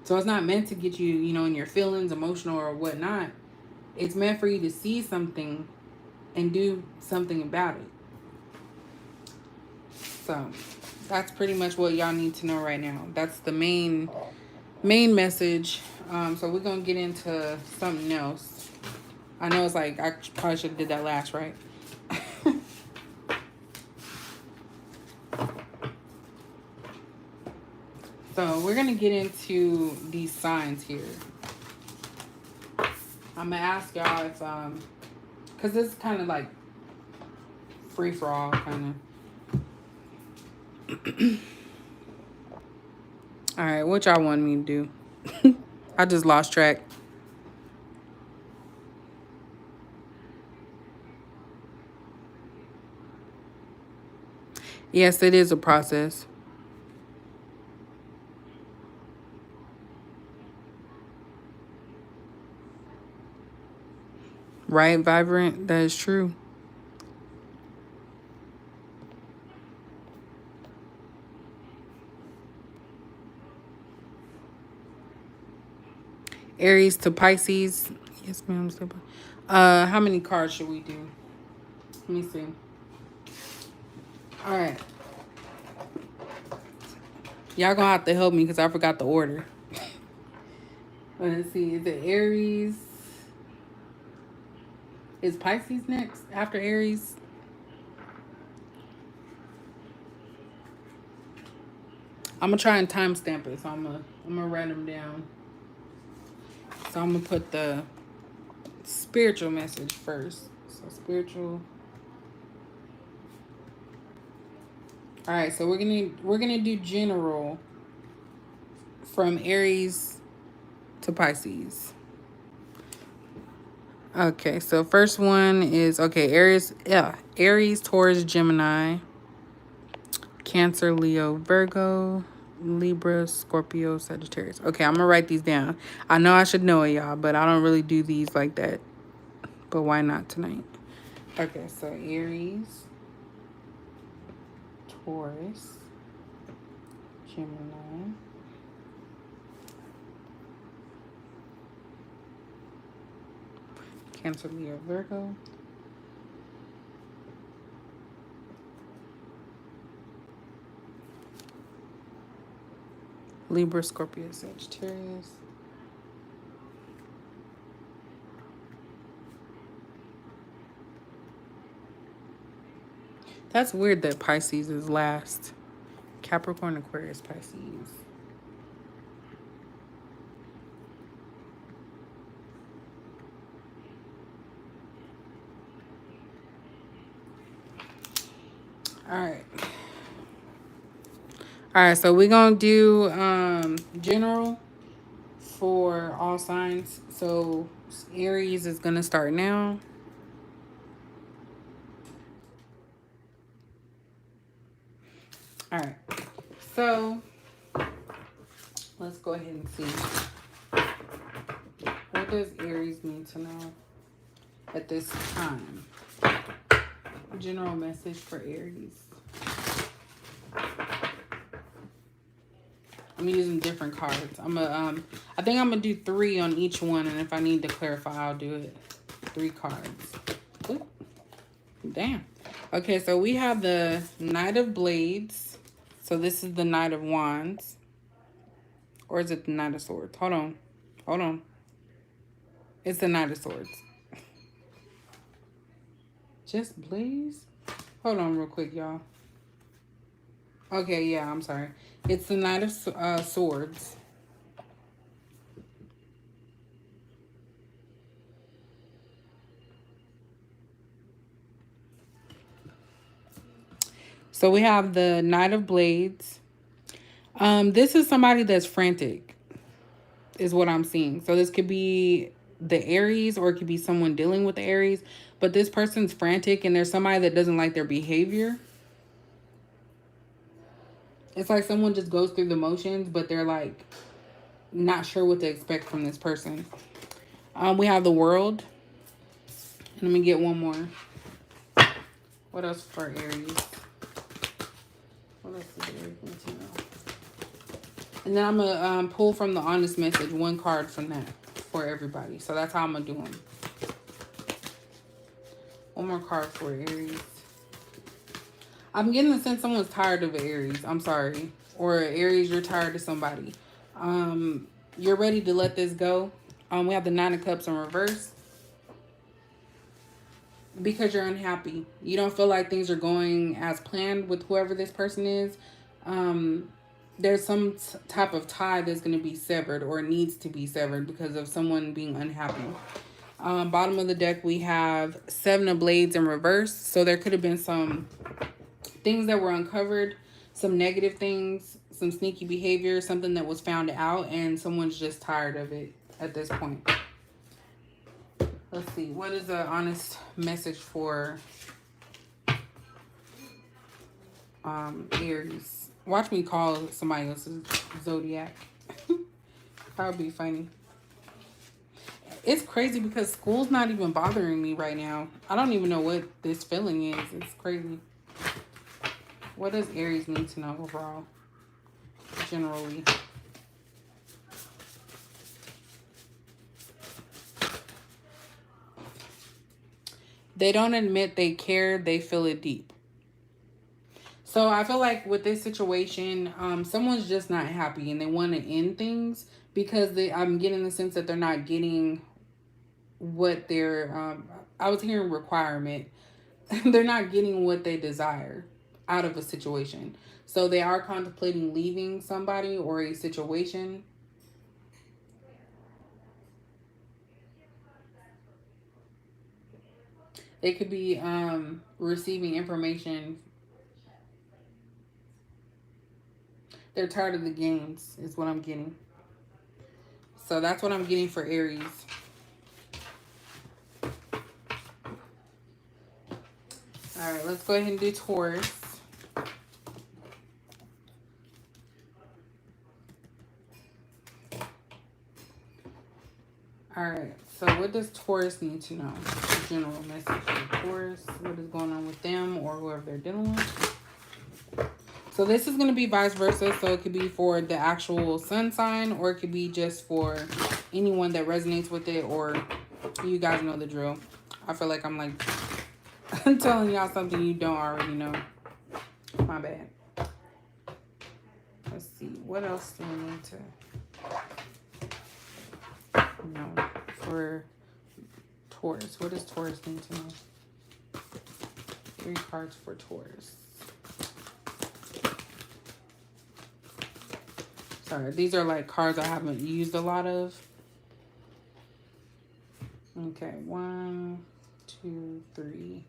So it's not meant to get you, you know, in your feelings, emotional or whatnot. It's meant for you to see something and do something about it. So that's pretty much what y'all need to know right now. That's the main message. So we're going to get into something else. I know it's like, I probably should have did that last, right? So we're going to get into these signs here. I'm going to ask y'all if, because this is kind of like free-for-all, kind of. All right, what y'all want me to do? I just lost track. Yes, it is a process. Right, Vibrant? That is true. Aries to Pisces. Yes, ma'am. How many cards should we do? Let me see. All right. Y'all gonna have to help me because I forgot the order. Let's see. Is it Aries? Is Pisces next after Aries? I'm gonna try and timestamp it, so I'm gonna write them down. So I'm gonna put the spiritual message first. So spiritual. All right, so we're gonna do general from Aries to Pisces. Okay, so first one is, okay, Aries, Taurus, Gemini, Cancer, Leo, Virgo, Libra, Scorpio, Sagittarius. Okay, I'm gonna write these down. I know I should know it, y'all, but I don't really do these like that. But why not tonight? Okay, so Aries, Taurus, Gemini, Cancer, Leo, Virgo, Libra, Scorpio, Sagittarius, that's weird that Pisces is last. Capricorn, Aquarius, Pisces. All right, so we're going to do general for all signs. So Aries is going to start now. All right, so let's go ahead and see. What does Aries need to know at this time? General message for Aries. I'm using different cards. I think I'm gonna do 3 on each one, and if I need to clarify, I'll do it. 3 cards. Ooh, damn. Okay, so we have the Knight of Blades. So this is the Knight of Wands. Or is it the Knight of Swords? Hold on. Hold on. It's the Knight of Swords. Just Blaze? Hold on real quick, y'all. Okay, yeah, I'm sorry. It's the Knight of Swords. So we have the Knight of Blades. This is somebody that's frantic, is what I'm seeing. So this could be the Aries, or it could be someone dealing with the Aries. But this person's frantic, and there's somebody that doesn't like their behavior. It's like someone just goes through the motions, but they're like not sure what to expect from this person. We have the World. Let me get one more. What else for Aries? What else is Aries need to know? And then I'm going to pull from the Honest Message, 1 card from that for everybody. So that's how I'm going to do them. One more card for Aries. I'm getting the sense someone's tired of Aries. I'm sorry. Or Aries, you're tired of somebody. You're ready to let this go. We have the 9 of Cups in reverse. Because you're unhappy. You don't feel like things are going as planned with whoever this person is. There's some type of tie that's going to be severed, or needs to be severed because of someone being unhappy. Bottom of the deck, we have 7 of Blades in reverse. So there could have been some things that were uncovered, some negative things, some sneaky behavior, something that was found out, and someone's just tired of it at this point. Let's see. What is the honest message for Aries? Watch me call somebody else's Zodiac. That would be funny. It's crazy because school's not even bothering me right now. I don't even know what this feeling is. It's crazy. What does Aries need to know overall? Generally. They don't admit they care. They feel it deep. So I feel like with this situation, someone's just not happy and they want to end things because I'm getting the sense that they're not getting what they're, I was hearing requirement. They're not getting what they desire out of a situation. So they are contemplating leaving somebody or a situation. They could be receiving information. They're tired of the games is what I'm getting. So that's what I'm getting for Aries. All right, let's go ahead and do Taurus. All right, so what does Taurus need to know? The general message for Taurus. What is going on with them or whoever they're dealing with? So this is going to be vice versa. So it could be for the actual sun sign, or it could be just for anyone that resonates with it, or you guys know the drill. I feel like I'm like telling y'all something you don't already know. My bad. Let's see. What else do we need to know for Taurus? What does Taurus need to know? 3 cards for Taurus. Sorry, these are like cards I haven't used a lot of. Okay, 1, 2, 3.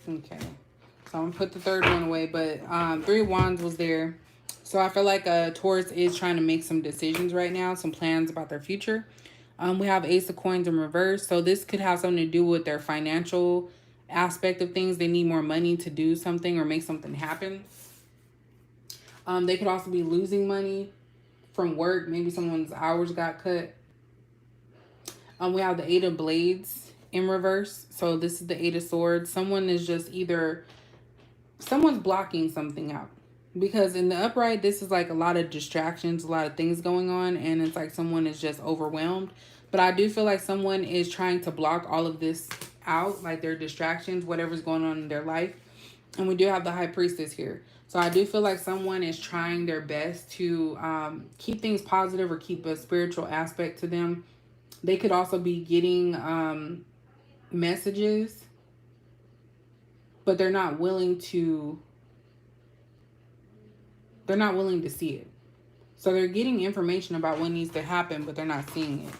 Okay, so I'm gonna put the third one away, but 3 of Wands was there. So I feel like Taurus is trying to make some decisions right now, some plans about their future. We have Ace of Coins in reverse. So this could have something to do with their financial aspect of things. They need more money to do something or make something happen. They could also be losing money from work. Maybe someone's hours got cut. We have the 8 of Blades in reverse. So this is the 8 of Swords. Someone is just either someone's blocking something out. Because in the upright, this is like a lot of distractions, a lot of things going on, and it's like someone is just overwhelmed. But I do feel like someone is trying to block all of this out, like their distractions, whatever's going on in their life. And we do have the High Priestess here. So I do feel like someone is trying their best to keep things positive or keep a spiritual aspect to them. They could also be getting messages, but they're not willing to see it. So they're getting information about what needs to happen, but they're not seeing it.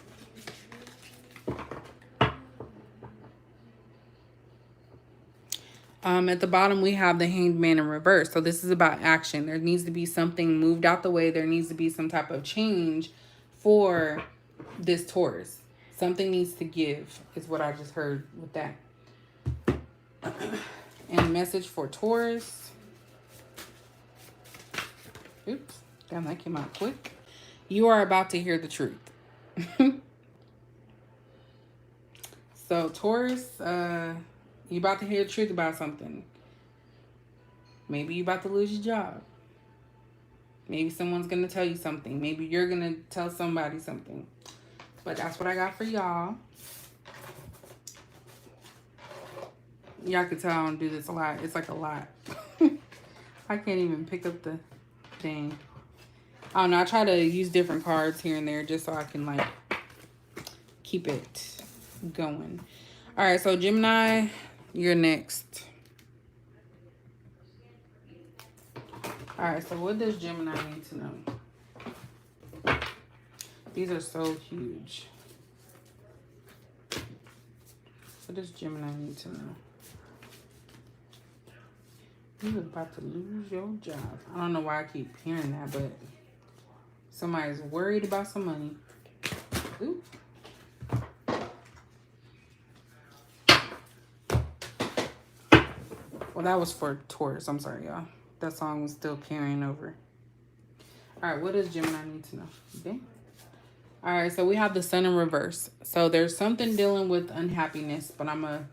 At the bottom, we have the Hanged Man in reverse. So this is about action. There needs to be something moved out the way. There needs to be some type of change for this Taurus. Something needs to give is what I just heard with that. And message for Taurus. Oops. Damn, that came out quick. You are about to hear the truth. So Taurus, you about to hear the truth about something. Maybe you about to lose your job. Maybe someone's going to tell you something. Maybe you're going to tell somebody something. But that's what I got for y'all. Y'all can tell I don't do this a lot. It's like a lot. I can't even pick up the thing. I don't know. I try to use different cards here and there just so I can like keep it going. All right. So Gemini, you're next. All right. So what does Gemini need to know? These are so huge. What does Gemini need to know? You're about to lose your job. I don't know why I keep hearing that, but somebody's worried about some money. Ooh. Well, that was for Taurus. I'm sorry, y'all. That song was still carrying over. All right, what does Gemini need to know? Okay. All right, so we have the Sun in reverse. So there's something dealing with unhappiness, but I'm going to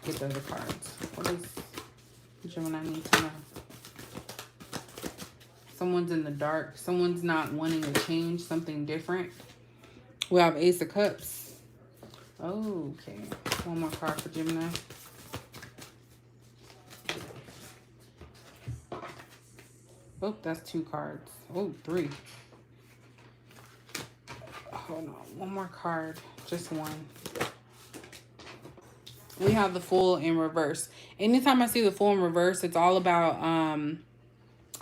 get the other cards. What does Gemini need to know? Someone's in the dark. Someone's not wanting to change something different. We have Ace of Cups. Okay. One more card for Gemini. Oh, that's 2 cards. Oh, 3. Hold on. One more card. Just one. We have the Fool in reverse. Anytime I see the Fool in reverse, it's all about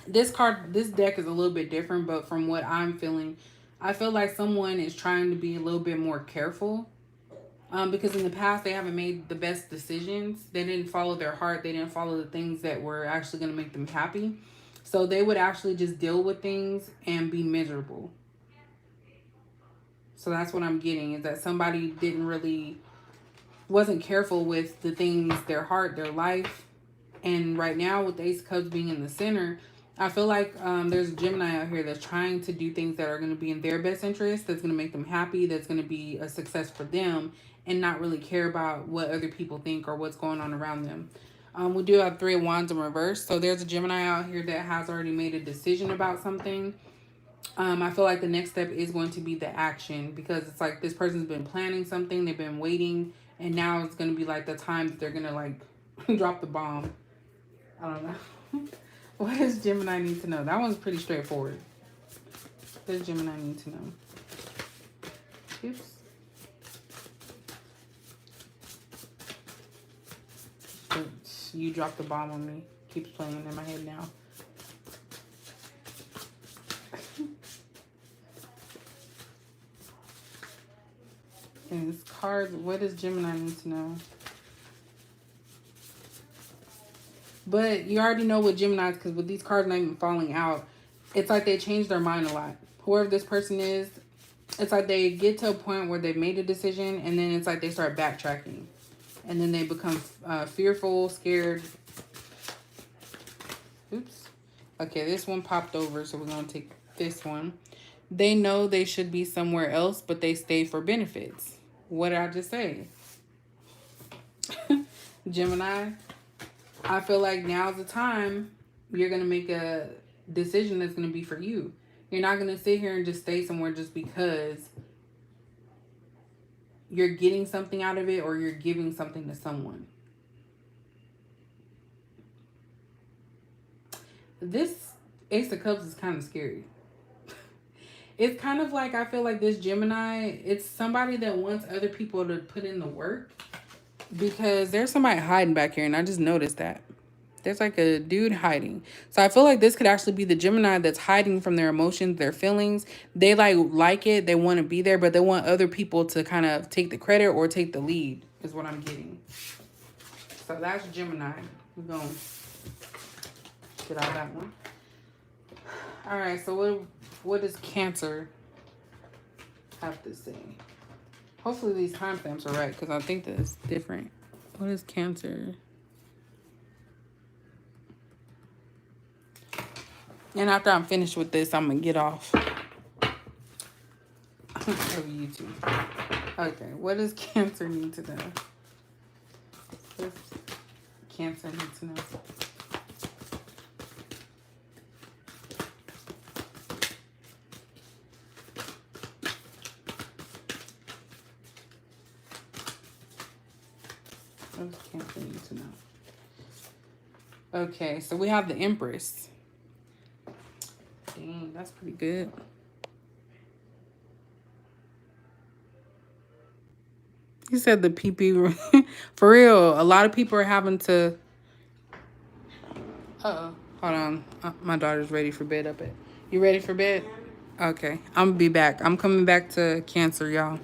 this deck is a little bit different, but from what I'm feeling, I feel like someone is trying to be a little bit more careful. Because in the past, they haven't made the best decisions. They didn't follow their heart. They didn't follow the things that were actually going to make them happy. So they would actually just deal with things and be miserable. So that's what I'm getting, is that somebody wasn't careful with the things, their heart, their life. And right now with the Ace of Cups being in the center, I feel like there's a Gemini out here that's trying to do things that are going to be in their best interest, that's going to make them happy, that's going to be a success for them, and not really care about what other people think or what's going on around them. We do have 3 of Wands in reverse. So there's a Gemini out here that has already made a decision about something. I feel like the next step is going to be the action, because it's like this person's been planning something, they've been waiting, and now it's going to be like the time that they're going to like drop the bomb. I don't know. What does Gemini need to know? That one's pretty straightforward. What does Gemini need to know? Oops. You dropped the bomb on me. Keeps playing in my head now. And this card, what does Gemini need to know? But you already know what Gemini's, because with these cards not even falling out, it's like they change their mind a lot. Whoever this person is, it's like they get to a point where they've made a decision, and then it's like they start backtracking. And then they become fearful, scared. Oops. Okay, this one popped over, so we're going to take this one. They know they should be somewhere else, but they stay for benefits. What did I just say? Gemini, I feel like now's the time you're going to make a decision that's going to be for you. You're not going to sit here and just stay somewhere just because you're getting something out of it or you're giving something to someone. This Ace of Cups is kind of scary. It's kind of like, I feel like this Gemini, it's somebody that wants other people to put in the work, because there's somebody hiding back here and I just noticed that. There's like a dude hiding. So I feel like this could actually be the Gemini that's hiding from their emotions, their feelings. They like it. They want to be there, but they want other people to kind of take the credit or take the lead is what I'm getting. So that's Gemini. We're going to get out of that one. All right. So what does Cancer have to say? Hopefully these timestamps are right, because I think that it's different. What is Cancer? And after I'm finished with this, I'm going to get off of YouTube. Okay, what does Cancer need to know? What does Cancer need to know? What does Cancer need to know? Okay, so we have the Empress. Dang, that's pretty good. You said the PP. For real, a lot of people are having to... Uh-oh. Hold on. My daughter's ready for bed up at... You ready for bed? Okay. I'm gonna be back. I'm coming back to Cancer, y'all.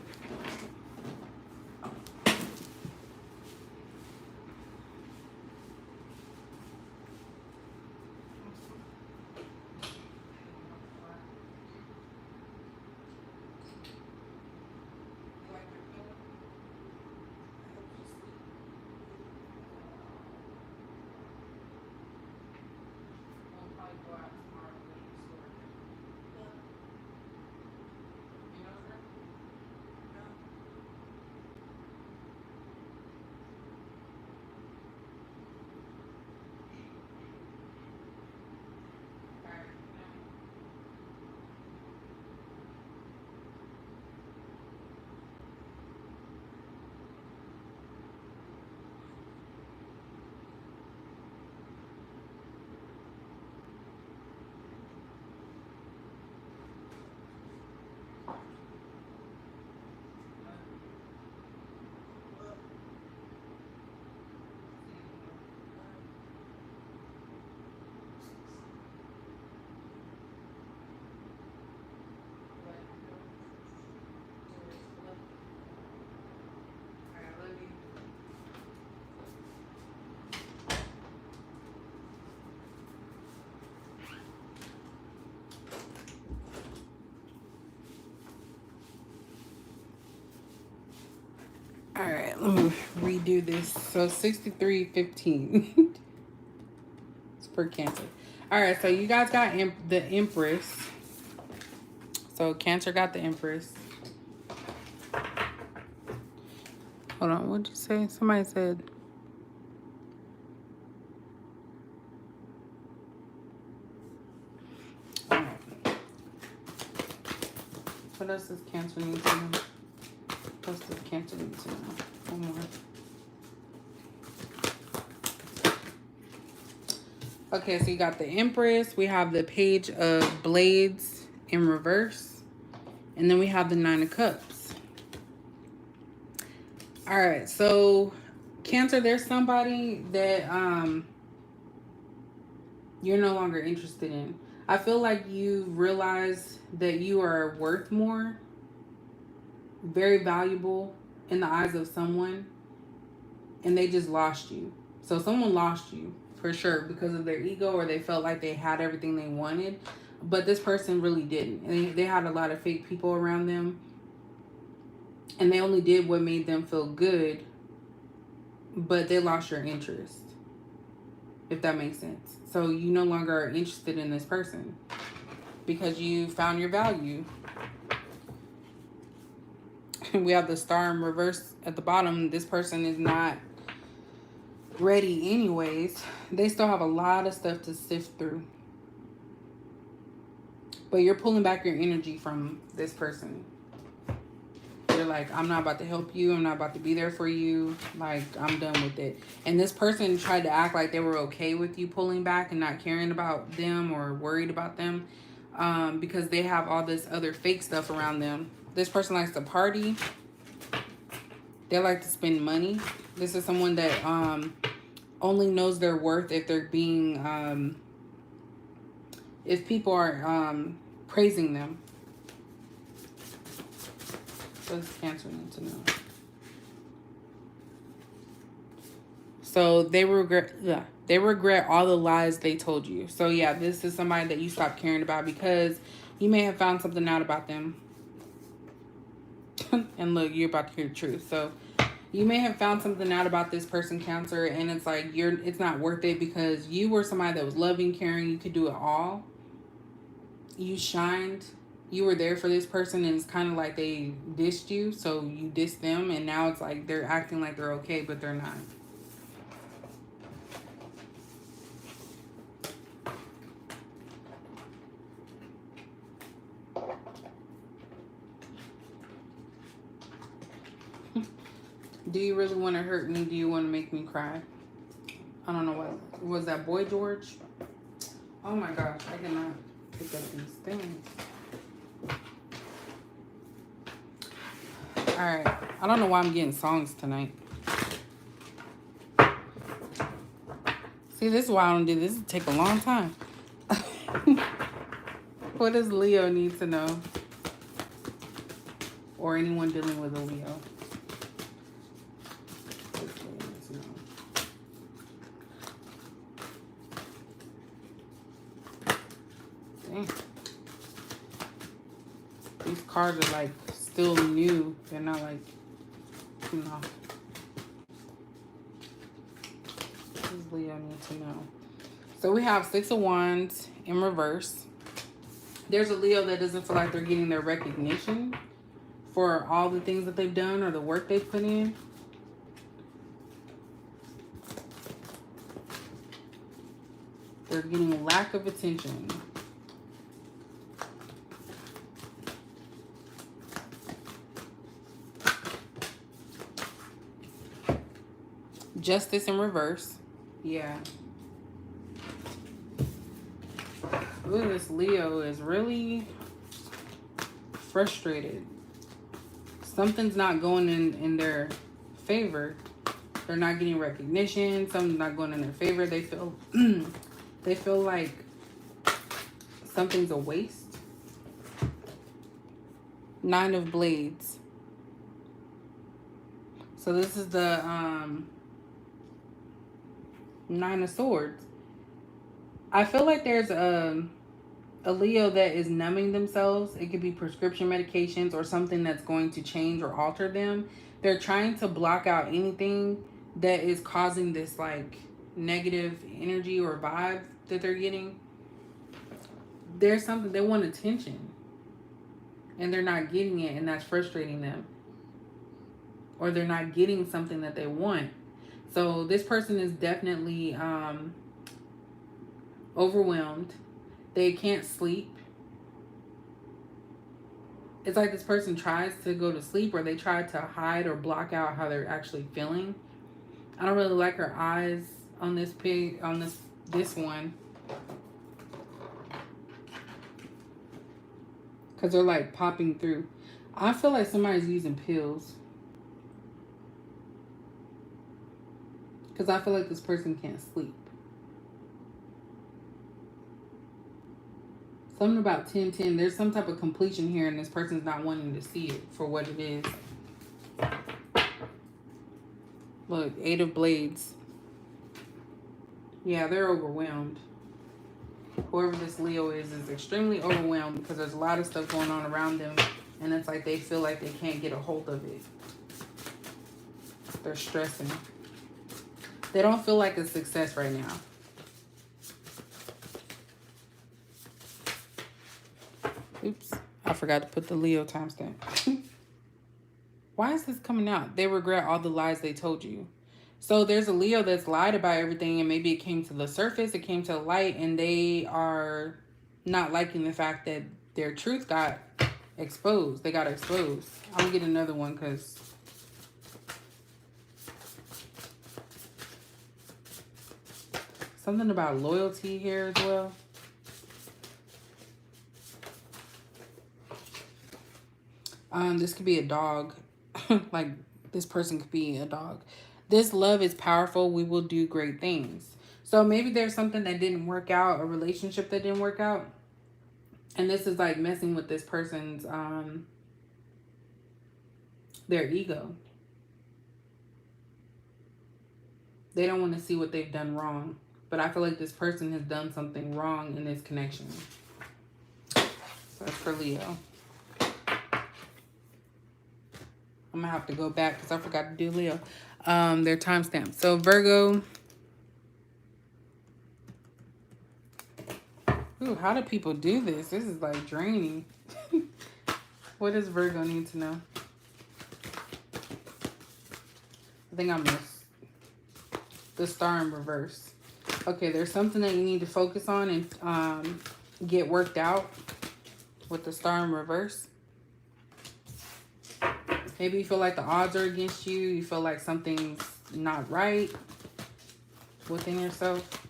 All right, let me redo this. So 63:15. It's for Cancer. All right, so you guys got the Empress. So Cancer got the Empress. Hold on, what'd you say? Somebody said... All right. What else does Cancer need to know? What else does Cancer need to know? One more. Okay, so you got the Empress. We have the Page of Blades in reverse. And then we have the Nine of Cups. All right, so Cancer, there's somebody that you're no longer interested in. I feel like you realize that you are worth more, very valuable in the eyes of someone, and they just lost you. So someone lost you for sure because of their ego, or they felt like they had everything they wanted, but this person really didn't. And they had a lot of fake people around them, and they only did what made them feel good, but they lost your interest, if that makes sense. So you no longer are interested in this person because you found your value. We have the Star in reverse at the bottom. This person is not ready anyways. They still have a lot of stuff to sift through. But you're pulling back your energy from this person. You're like, I'm not about to help you. I'm not about to be there for you. Like, I'm done with it. And this person tried to act like they were okay with you pulling back and not caring about them or worried about them, because they have all this other fake stuff around them. This person likes to party. They like to spend money. This is someone that only knows their worth if they're being, if people are praising them. What does Cancer need to know? So they regret all the lies they told you. So yeah, this is somebody that you stopped caring about because you may have found something out about them. And look, you're about to hear the truth. So you may have found something out about this person, Cancer, and it's like it's not worth it because you were somebody that was loving, caring, you could do it all. You shined. You were there for this person, and it's kind of like they dissed you, so you dissed them, and now it's like they're acting like they're okay, but they're not. Do you really want to hurt me? Do you want to make me cry? I don't know what. Was that Boy George? Oh my gosh, I cannot pick up these things. Alright, I don't know why I'm getting songs tonight. See, this is why I don't do this. It take a long time. What does Leo need to know? Or anyone dealing with a Leo? Dang. These cards are like still new. They're not like, you know. What does Leo need to know? So we have Six of Wands in reverse. There's a Leo that doesn't feel like they're getting their recognition for all the things that they've done or the work they've put in. They're getting lack of attention. Justice in reverse. Yeah. Ooh, this Leo is really frustrated. Something's not going in their favor. They're not getting recognition. Something's not going in their favor. They feel they feel like something's a waste. Nine of Blades. So this is the Nine of Swords. I feel like there's a Leo that is numbing themselves. It could be prescription medications or something that's going to change or alter them. They're trying to block out anything that is causing this like negative energy or vibe that they're getting. There's something, they want attention and they're not getting it, and that's frustrating them. Or they're not getting something that they want. So this person is definitely overwhelmed. They can't sleep. It's like this person tries to go to sleep, or they try to hide or block out how they're actually feeling. I don't really like her eyes on this pig, on this one. Because they're like popping through. I feel like somebody's using pills. Because I feel like this person can't sleep. Something about 10-10. There's some type of completion here, and this person's not wanting to see it for what it is. Look, Eight of Blades. Yeah, they're overwhelmed. Whoever this Leo is extremely overwhelmed because there's a lot of stuff going on around them, and it's like they feel like they can't get a hold of it. They're stressing. They don't feel like a success right now. Oops, I forgot to put the Leo timestamp. Why is this coming out? They regret all the lies they told you. So there's a Leo that's lied about everything, and maybe it came to the surface, it came to the light, and they are not liking the fact that their truth got exposed. They got exposed. I'm gonna get another one because something about loyalty here as well. This could be a dog. Like, this person could be a dog. This love is powerful. We will do great things. So maybe there's something that didn't work out, a relationship that didn't work out. And this is like messing with this person's, their ego. They don't want to see what they've done wrong. But I feel like this person has done something wrong in this connection. So that's for Leo. I'm going to have to go back because I forgot to do Leo. Their timestamp. So Virgo. Ooh, how do people do this? This is like draining. What does Virgo need to know? I think I missed the star in reverse. Okay, there's something that you need to focus on and get worked out with the star in reverse. Maybe you feel like the odds are against you. You feel like something's not right within yourself.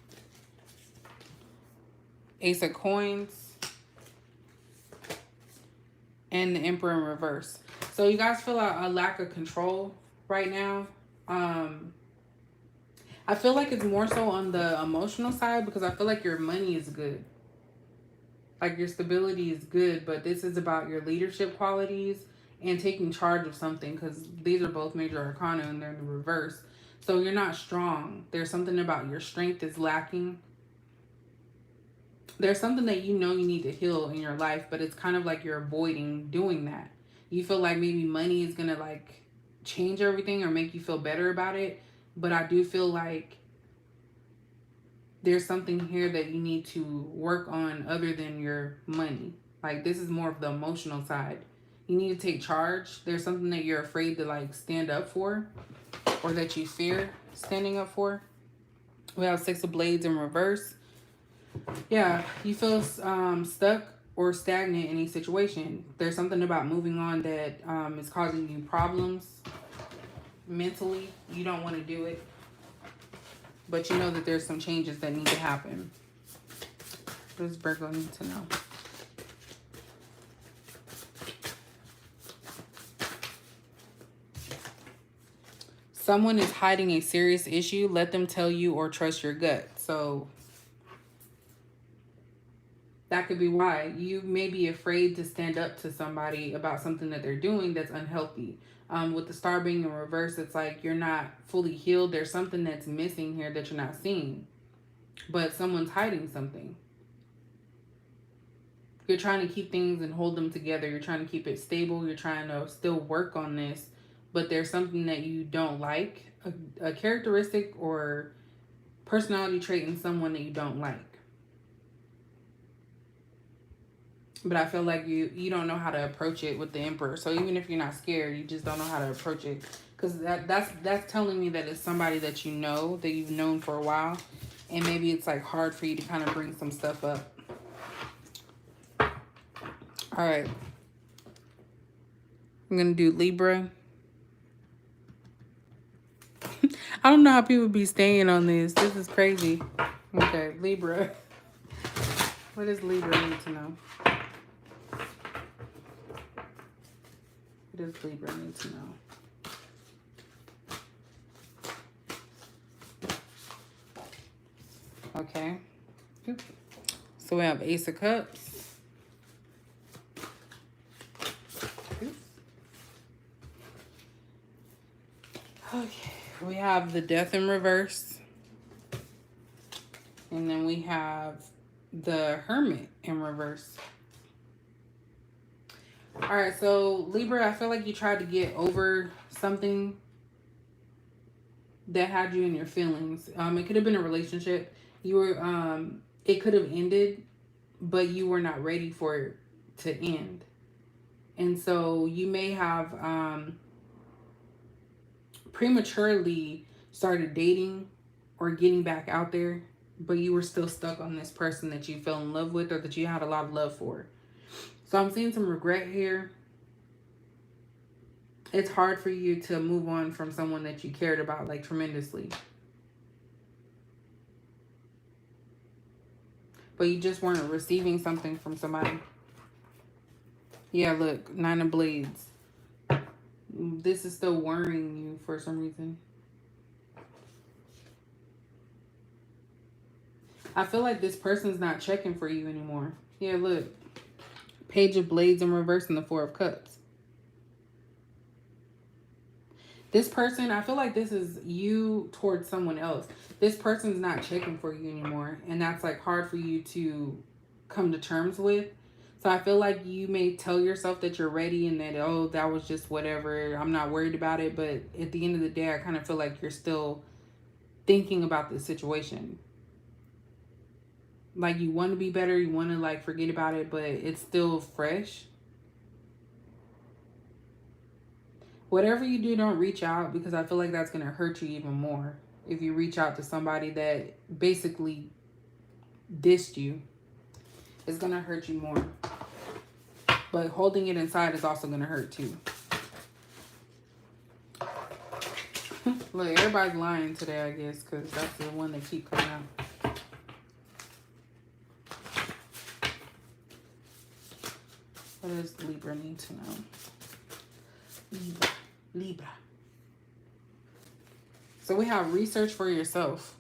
Ace of Coins. And the Emperor in reverse. So you guys feel a lack of control right now. I feel like it's more so on the emotional side because I feel like your money is good. Like your stability is good, but this is about your leadership qualities and taking charge of something because these are both major arcana and they're in the reverse. So you're not strong. There's something about your strength is lacking. There's something that you know you need to heal in your life, but it's kind of like you're avoiding doing that. You feel like maybe money is going to like change everything or make you feel better about it. But I do feel like there's something here that you need to work on other than your money. Like this is more of the emotional side. You need to take charge. There's something that you're afraid to like stand up for or that you fear standing up for. We have Six of Blades in reverse. Yeah, you feel stuck or stagnant in any situation. There's something about moving on that is causing you problems mentally. You don't want to do it. But you know that there's some changes that need to happen. What does Virgo need to know? Someone is hiding a serious issue. Let them tell you or trust your gut. So that could be why. You may be afraid to stand up to somebody about something that they're doing that's unhealthy. With the star being in reverse, it's like you're not fully healed. There's something that's missing here that you're not seeing. But someone's hiding something. You're trying to keep things and hold them together. You're trying to keep it stable. You're trying to still work on this. But there's something that you don't like. A characteristic or personality trait in someone that you don't like. But I feel like you don't know how to approach it with the Emperor. So even if you're not scared, you just don't know how to approach it. Because that's telling me that it's somebody that you know, that you've known for a while. And maybe it's like hard for you to kind of bring some stuff up. All right. I'm going to do Libra. I don't know how people be staying on this. This is crazy. Okay, Libra. What does Libra need to know? What does Libra need to know? Okay. So we have Ace of Cups. Okay. We have the Death in reverse. And then we have the Hermit in reverse. All right, so Libra, I feel like you tried to get over something that had you in your feelings. It could have been a relationship. You were, it could have ended, but you were not ready for it to end. And so you may have prematurely started dating or getting back out there, but you were still stuck on this person that you fell in love with or that you had a lot of love for. So I'm seeing some regret here. It's hard for you to move on from someone that you cared about like tremendously. But you just weren't receiving something from somebody. Yeah, look, 9 of Blades. This is still worrying you for some reason. I feel like this person's not checking for you anymore. Yeah, look. Page of Blades in reverse and the 4 of Cups. This person, I feel like this is you towards someone else. This person's not checking for you anymore. And that's like hard for you to come to terms with. So I feel like you may tell yourself that you're ready and that, oh, that was just whatever. I'm not worried about it. But at the end of the day, I kind of feel like you're still thinking about the situation. Like you want to be better. You want to like forget about it, but it's still fresh. Whatever you do, don't reach out, because I feel like that's going to hurt you even more. If you reach out to somebody that basically dissed you, it's going to hurt you more. But holding it inside is also going to hurt too. Look, everybody's lying today, I guess, because that's the one that keep coming out. What does Libra need to know? Libra. So we have research for yourself.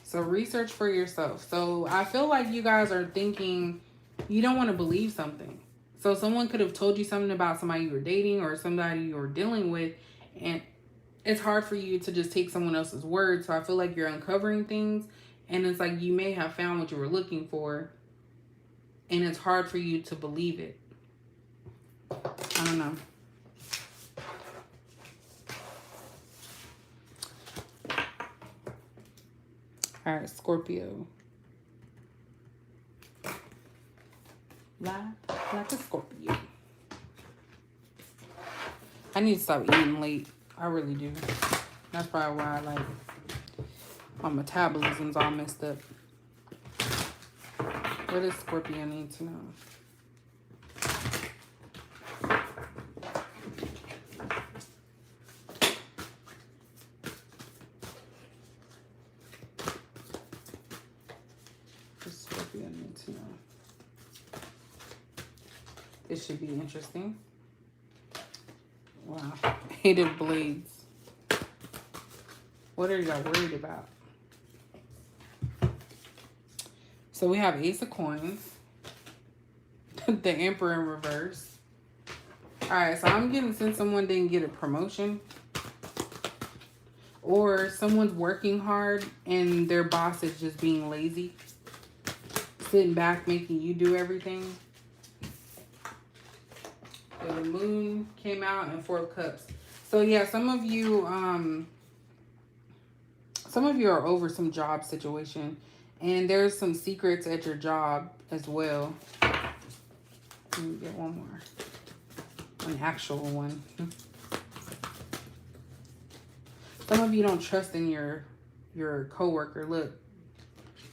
So research for yourself. So I feel like you guys are thinking you don't want to believe something. So someone could have told you something about somebody you were dating or somebody you were dealing with, and it's hard for you to just take someone else's word. So I feel like you're uncovering things, and it's like you may have found what you were looking for, and it's hard for you to believe it. I don't know. All right, Scorpio. Like a Scorpio. I need to stop eating late. I really do. That's probably why my metabolism's all messed up. What does Scorpio need to know? This should be interesting. Wow. 8 of Blades. What are y'all worried about? So we have Ace of Coins. The Emperor in reverse. Alright, so I'm getting, since someone didn't get a promotion, or someone's working hard and their boss is just being lazy, sitting back making you do everything. So the Moon came out and 4 of Cups. So yeah, some of you are over some job situation, and there's some secrets at your job as well. Let me get one more, an actual one. Some of you don't trust in your coworker. Look,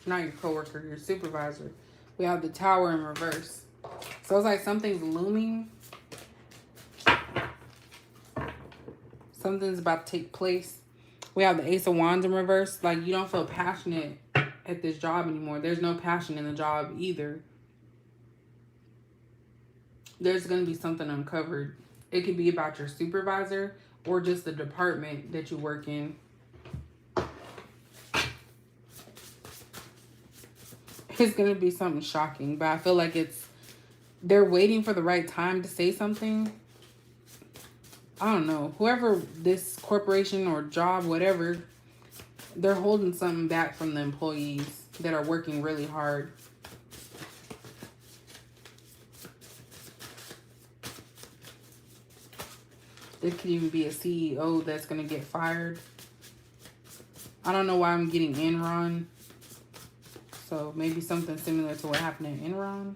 not your coworker, your supervisor. We have the Tower in reverse. So it's like something's looming. Something's about to take place. We have the Ace of Wands in reverse. Like, you don't feel passionate at this job anymore. There's no passion in the job either. There's going to be something uncovered. It could be about your supervisor or just the department that you work in. It's going to be something shocking, but I feel like they're waiting for the right time to say something. I don't know. Whoever this corporation or job, whatever, they're holding something back from the employees that are working really hard. It could even be a CEO that's going to get fired. I don't know why I'm getting Enron. So maybe something similar to what happened in Enron.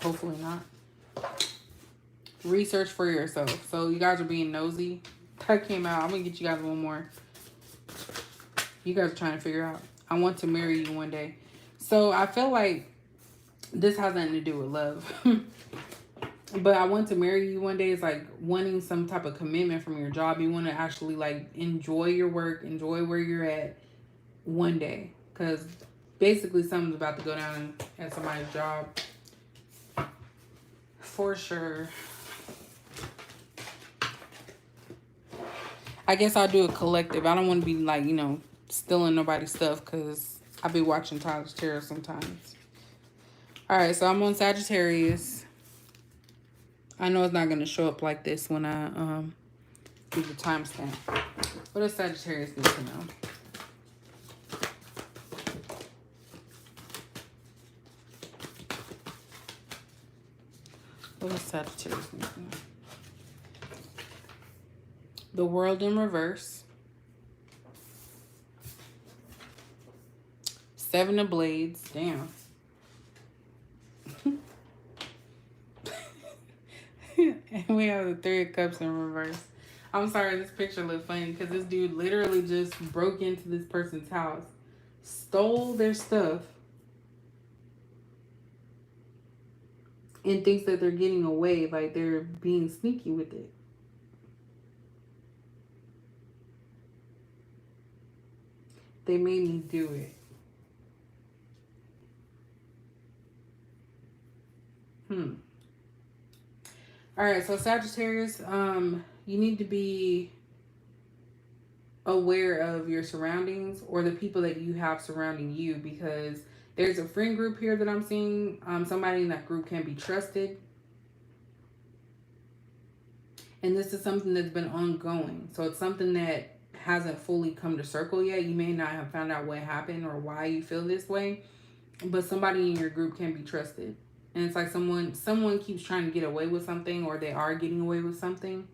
Hopefully not. Research for yourself. So you guys are being nosy. That came out. I'm going to get you guys one more. You guys are trying to figure out. I want to marry you one day. So I feel like this has nothing to do with love. But I want to marry you one day is like wanting some type of commitment from your job. You want to actually like enjoy your work, enjoy where you're at one day. Because basically something's about to go down at somebody's job. For sure. I guess I'll do a collective. I don't want to be like, you know, stealing nobody's stuff because I be watching Tyler's Tarot sometimes. All right, so I'm on Sagittarius. I know it's not going to show up like this when I do the timestamp. What does Sagittarius need to know? What does Sagittarius need to know? The World in reverse. 7 of Blades. Damn. And we have the 3 of Cups in reverse. I'm sorry, this picture looks funny because this dude literally just broke into this person's house, stole their stuff, and thinks that they're getting away, like they're being sneaky with it. They made me do it. All right, so Sagittarius, you need to be aware of your surroundings or the people that you have surrounding you, because there's a friend group here that I'm seeing. Somebody in that group can be trusted. And this is something that's been ongoing. So it's something that hasn't fully come to circle yet. You may not have found out what happened or why you feel this way, but somebody in your group can be trusted. And it's like someone keeps trying to get away with something, or they are getting away with something.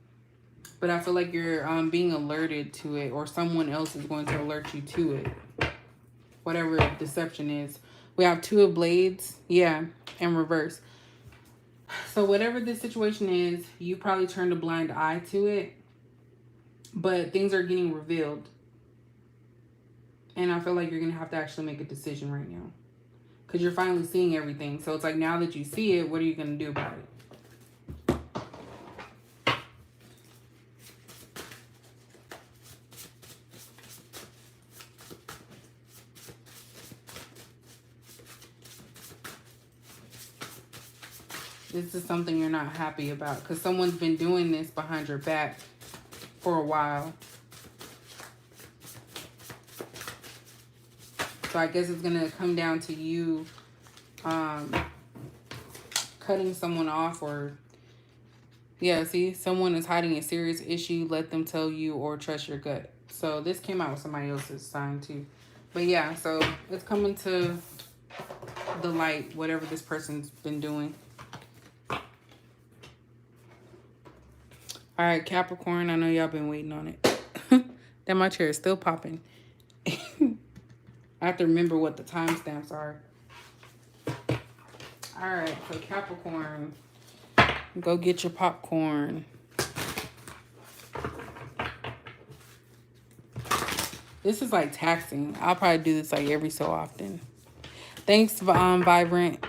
But I feel like you're being alerted to it, or someone else is going to alert you to it. Whatever deception is. We have 2 of Blades. Yeah, in reverse. So whatever this situation is, you probably turned a blind eye to it. But things are getting revealed. And I feel like you're going to have to actually make a decision right now. Because you're finally seeing everything. So it's like, now that you see it, what are you going to do about it? This is something you're not happy about. Because someone's been doing this behind your back for a while. So I guess it's going to come down to you cutting someone off, or, yeah, see, someone is hiding a serious issue. Let them tell you, or trust your gut. So this came out with somebody else's sign too. But yeah, so it's coming to the light, whatever this person's been doing. All right, Capricorn, I know y'all been waiting on it. That my chair is still popping. I have to remember what the timestamps are. All right, so Capricorn, go get your popcorn. This is like taxing. I'll probably do this like every so often. Thanks, Vibrant.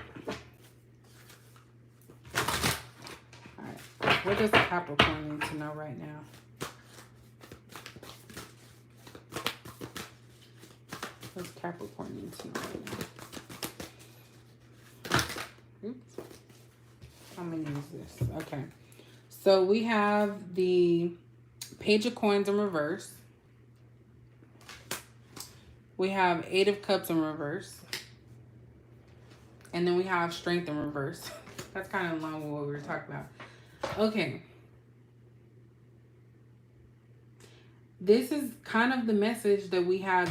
All right, what does Capricorn need to know right now? What's Capricorn need to know right now? Oops. I'm going to use this. Okay. So we have the Page of Coins in reverse. We have 8 of Cups in reverse. And then we have Strength in reverse. That's kind of along with what we were talking about. Okay. This is kind of the message that we had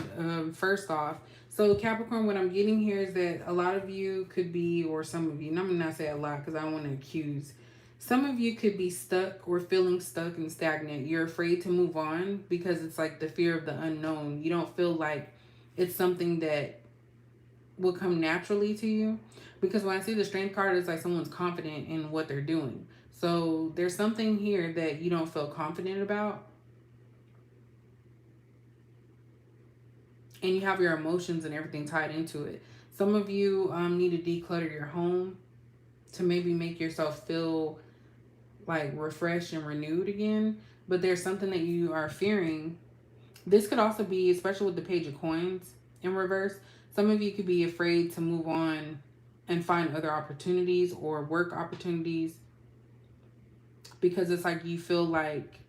first off. So Capricorn, what I'm getting here is that a lot of you could be, or some of you, and I'm not say a lot because I don't want to accuse. Some of you could be stuck or feeling stuck and stagnant. You're afraid to move on because it's like the fear of the unknown. You don't feel like it's something that will come naturally to you. Because when I see the Strength card, it's like someone's confident in what they're doing. So there's something here that you don't feel confident about. And you have your emotions and everything tied into it. Some of you need to declutter your home to maybe make yourself feel like refreshed and renewed again. But there's something that you are fearing. This could also be, especially with the Page of Coins in reverse, some of you could be afraid to move on and find other opportunities or work opportunities, because it's like you feel like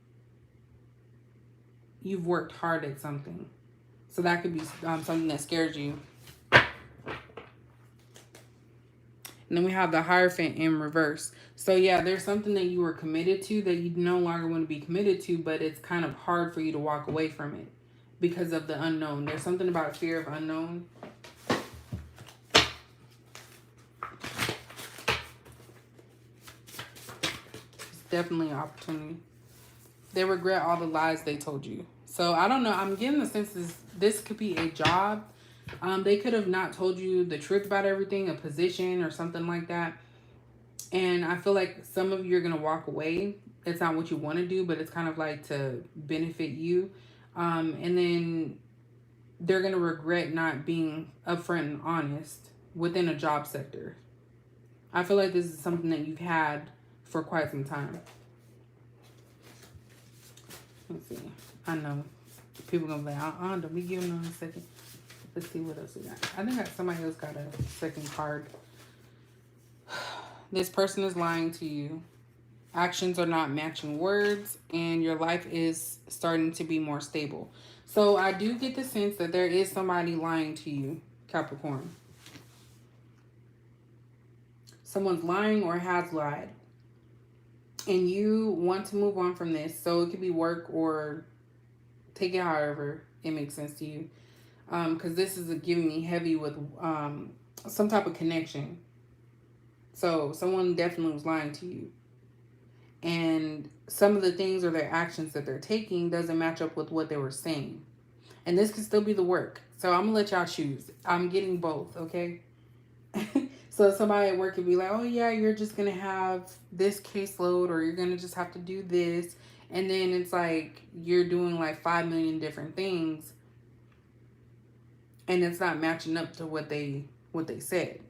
you've worked hard at something. So that could be something that scares you. And then we have the Hierophant in reverse. So yeah, there's something that you were committed to that you no longer want to be committed to, but it's kind of hard for you to walk away from it because of the unknown. There's something about fear of unknown. It's definitely an opportunity. They regret all the lies they told you. So I don't know. I'm getting the sense this could be a job. They could have not told you the truth about everything, a position or something like that. And I feel like some of you are going to walk away. It's not what you want to do, but it's kind of like to benefit you. And then they're going to regret not being upfront and honest within a job sector. I feel like this is something that you've had for quite some time. Let's see. I know people gonna be like, don't we give them a second? Let's see what else we got. I think somebody else got a second card. This person is lying to you. Actions are not matching words, and your life is starting to be more stable. So I do get the sense that there is somebody lying to you, Capricorn. Someone's lying or has lied. And you want to move on from this. So it could be work or take it however it makes sense to you. Because this is giving me heavy with some type of connection. So someone definitely was lying to you. And some of the things or their actions that they're taking doesn't match up with what they were saying. And this could still be the work. So I'm going to let y'all choose. I'm getting both, okay? So somebody at work could be like, oh yeah, you're just going to have this caseload, or you're going to just have to do this. And then it's like you're doing like 5 million different things. And it's not matching up to what they said.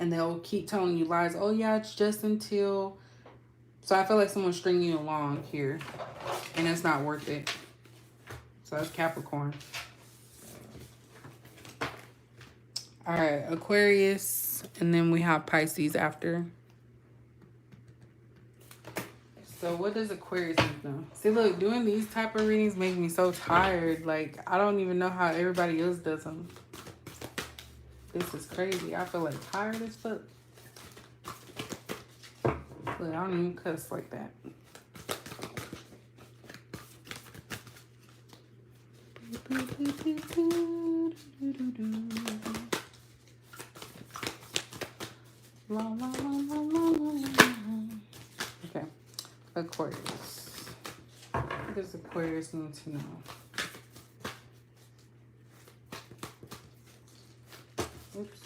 And they'll keep telling you lies. Oh yeah, it's just until. So I feel like someone's stringing you along here. And it's not worth it. So that's Capricorn. All right, Aquarius. And then we have Pisces after. So what does Aquarius know? See, look, doing these type of readings make me so tired. Like, I don't even know how everybody else does them. This is crazy. I feel like tired as fuck. Look, I don't even cuss like that. La, la, la, la, la, la. Okay, Aquarius. What does Aquarius need to know? Oops.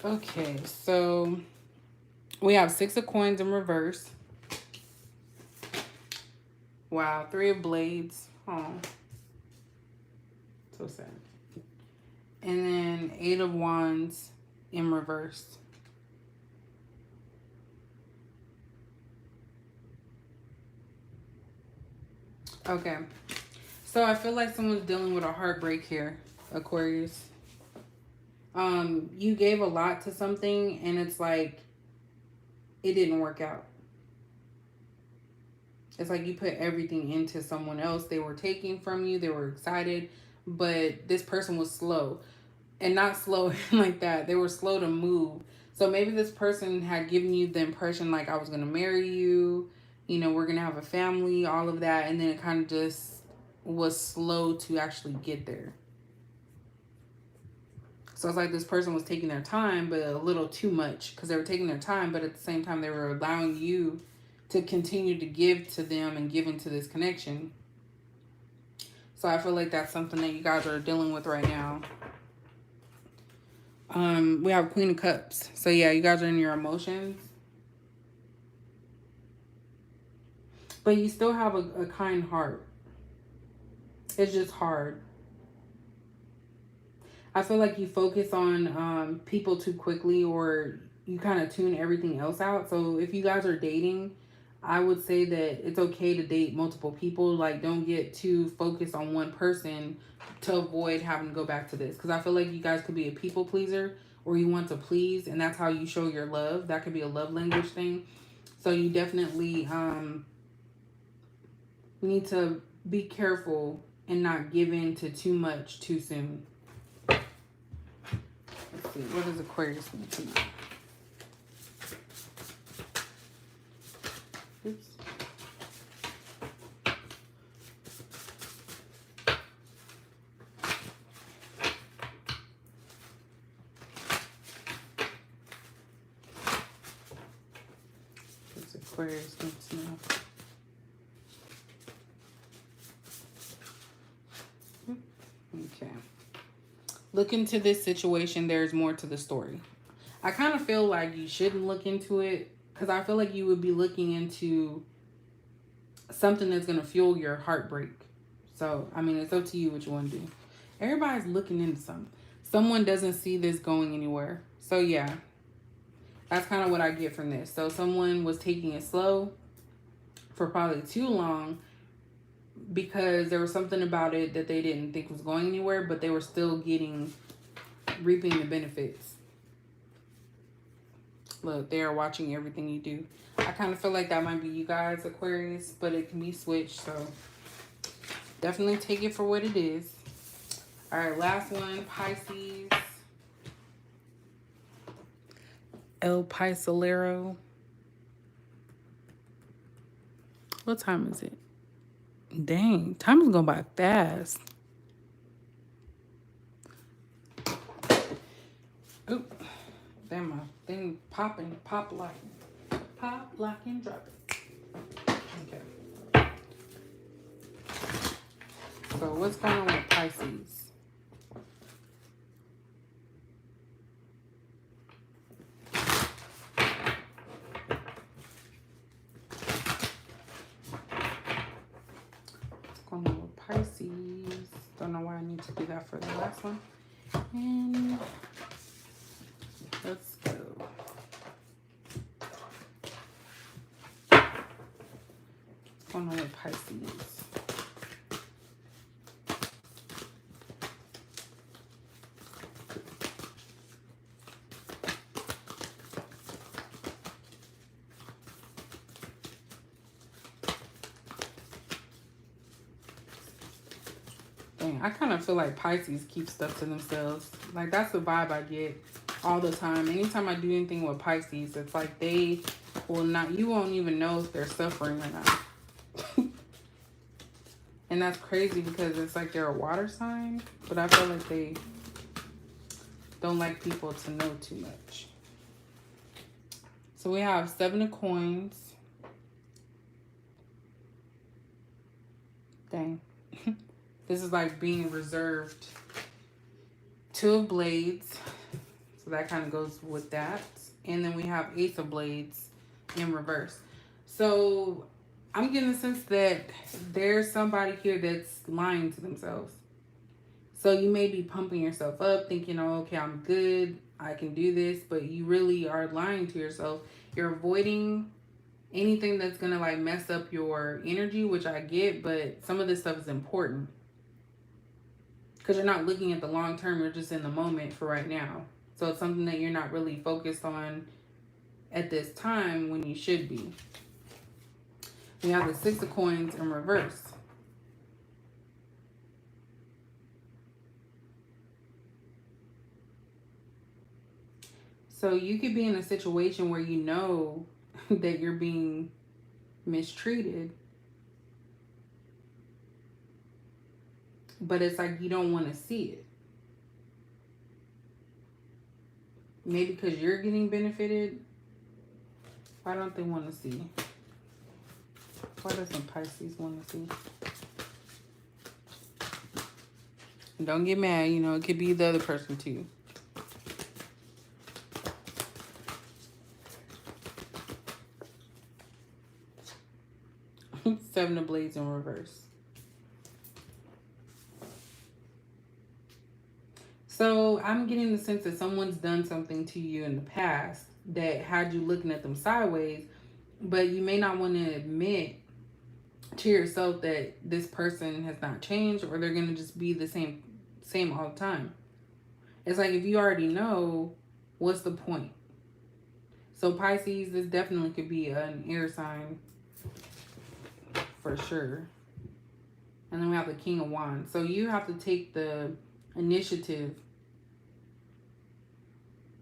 Okay, so we have 6 of Coins in reverse. Wow, 3 of Blades. Oh, so sad. And then 8 of Wands in reverse. Okay, so I feel like someone's dealing with a heartbreak here, Aquarius. You gave a lot to something, and it's like it didn't work out. It's like you put everything into someone else. They were taking from you. They were excited, but this person was slow. And not slow like that. They were slow to move. So maybe this person had given you the impression like, I was going to marry you. You know, we're going to have a family, all of that. And then it kind of just was slow to actually get there. So it's like this person was taking their time, but a little too much. Because they were taking their time, but at the same time, they were allowing you to continue to give to them and give into this connection. So I feel like that's something that you guys are dealing with right now. We have Queen of Cups. So yeah, you guys are in your emotions. But you still have a kind heart. It's just hard. I feel like you focus on people too quickly, or you kind of tune everything else out. So if you guys are dating, I would say that it's okay to date multiple people. Like, don't get too focused on one person to avoid having to go back to this. Because I feel like you guys could be a people pleaser, or you want to please, and that's how you show your love. That could be a love language thing. So you definitely need to be careful and not give in to too much too soon. Let's see, what does Aquarius need to know? Oops. What does Aquarius need to know? Okay. Look into this situation. There's more to the story. I kind of feel like you shouldn't look into it, because I feel like you would be looking into something that's going to fuel your heartbreak. So, I mean, it's up to you what you want to do. Everybody's looking into something. Someone doesn't see this going anywhere. So, yeah. That's kind of what I get from this. So, someone was taking it slow for probably too long, because there was something about it that they didn't think was going anywhere, but they were still reaping the benefits. Look, they are watching everything you do. I kind of feel like that might be you guys, Aquarius, but it can be switched. So definitely take it for what it is. All right, last one, Pisces. El Paisalero. What time is it? Dang, time is going by fast. Oop. Damn, my thing popping, pop, lock, and drop it. Okay. So what's going on with Pisces? What's going on with Pisces? Don't know why I need to do that for the last one. And let's go. What's going on with Pisces? Dang, I kind of feel like Pisces keep stuff to themselves. Like, that's the vibe I get all the time. Anytime I do anything with Pisces, it's like they will not, you won't even know if they're suffering or not. And that's crazy, because it's like they're a water sign, but I feel like they don't like people to know too much. So we have 7 of coins. Dang. This is like being reserved. 2 of blades. So that kind of goes with that. And then we have 8 of blades in reverse. So I'm getting the sense that there's somebody here that's lying to themselves. So you may be pumping yourself up, thinking, oh, okay, I'm good, I can do this, but you really are lying to yourself. You're avoiding anything that's going to like mess up your energy, which I get, but some of this stuff is important. Because you're not looking at the long term, you're just in the moment for right now. So it's something that you're not really focused on at this time when you should be. We have the 6 of coins in reverse. So you could be in a situation where you know that you're being mistreated, but it's like you don't want to see it. Maybe because you're getting benefited. Why don't they want to see? Why doesn't Pisces want to see? And don't get mad, you know, it could be the other person too. Seven of Blades in reverse. So I'm getting the sense that someone's done something to you in the past that had you looking at them sideways, but you may not want to admit to yourself that this person has not changed, or they're going to just be the same all the time. It's like, if you already know, what's the point? So Pisces, this definitely could be an air sign for sure. And then we have the King of Wands. So you have to take the initiative.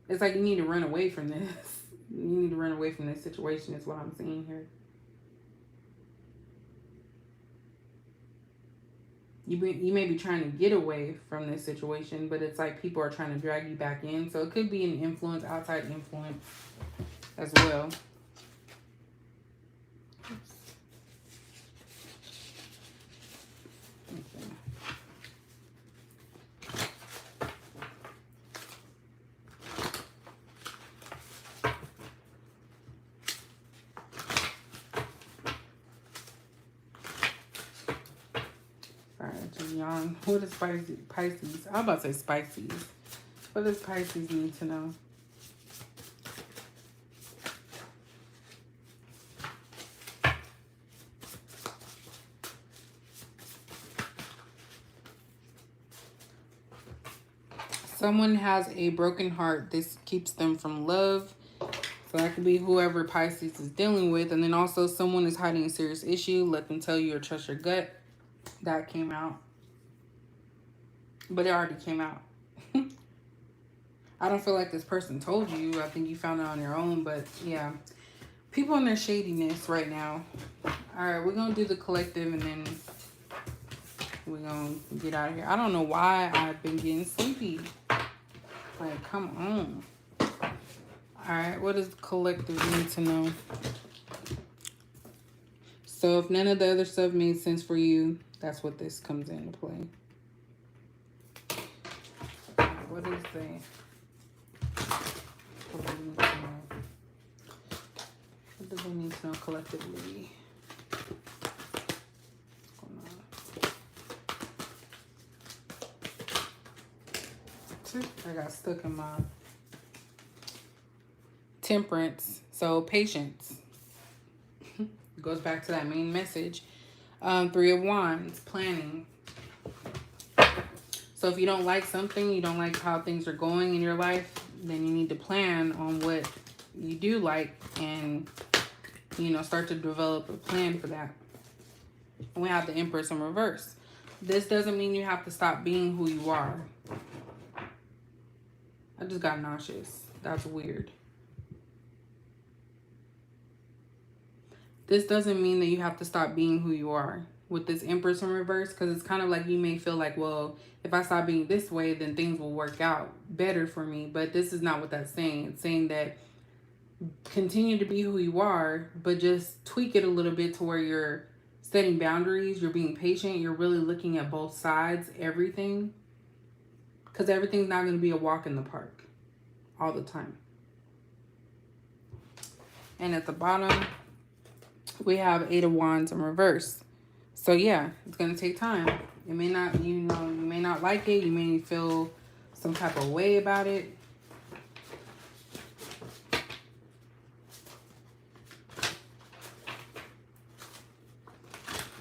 It's like you need to run away from this. You need to run away from this situation is what I'm seeing here. You may be trying to get away from this situation, but it's like people are trying to drag you back in. So it could be an influence, outside influence as well. What is Pisces? I'm about to say Pisces. What does Pisces need to know? Someone has a broken heart. This keeps them from love. So that could be whoever Pisces is dealing with. And then also someone is hiding a serious issue. Let them tell you or trust your gut. That came out. But it already came out. I don't feel like this person told you. I think you found it on your own. But yeah, people in their shadiness right now. All right, we're going to do the collective and then we're going to get out of here. I don't know why I've been getting sleepy. Like, come on. All right, what does the collective need to know? So if none of the other stuff made sense for you, that's what this comes into play. What is that? What do they need to know collectively? What's going on? I got stuck in my Temperance. So patience. It goes back to that main message. Three of Wands, planning. So if you don't like something, you don't like how things are going in your life, then you need to plan on what you do like and, you know, start to develop a plan for that. And we have the Empress in reverse. This doesn't mean you have to stop being who you are. I just got nauseous. That's weird. This doesn't mean that you have to stop being who you are with this Empress in reverse, because it's kind of like you may feel like, well, if I stop being this way, then things will work out better for me. But this is not what that's saying. It's saying that continue to be who you are, but just tweak it a little bit to where you're setting boundaries, you're being patient, you're really looking at both sides, everything. Because everything's not going to be a walk in the park all the time. And at the bottom, we have Eight of Wands in reverse. So yeah, it's going to take time. It may not, you may not like it. You may feel some type of way about it.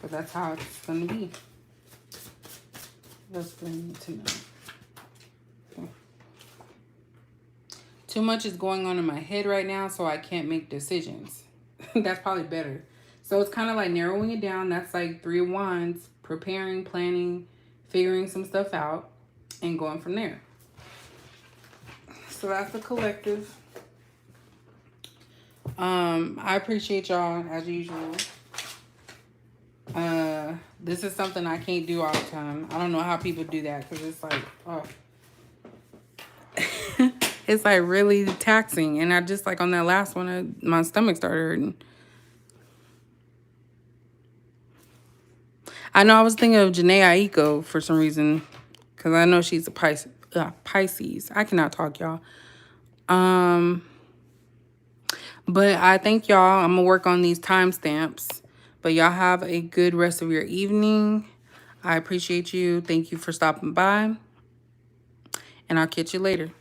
But that's how it's going to be. That's what I need to know. Okay. Too much is going on in my head right now, so I can't make decisions. That's probably better. So it's kind of like narrowing it down. That's like Three of Wands, preparing, planning, figuring some stuff out, and going from there. So that's the collective. I appreciate y'all as usual. This is something I can't do all the time. I don't know how people do that, because it's like, oh. It's like really taxing. And I just, like on that last one, my stomach started hurting. I know I was thinking of Janae Aiko for some reason, because I know she's a Pisces. I cannot talk, y'all. But I thank y'all. I'm going to work on these timestamps. But y'all have a good rest of your evening. I appreciate you. Thank you for stopping by. And I'll catch you later.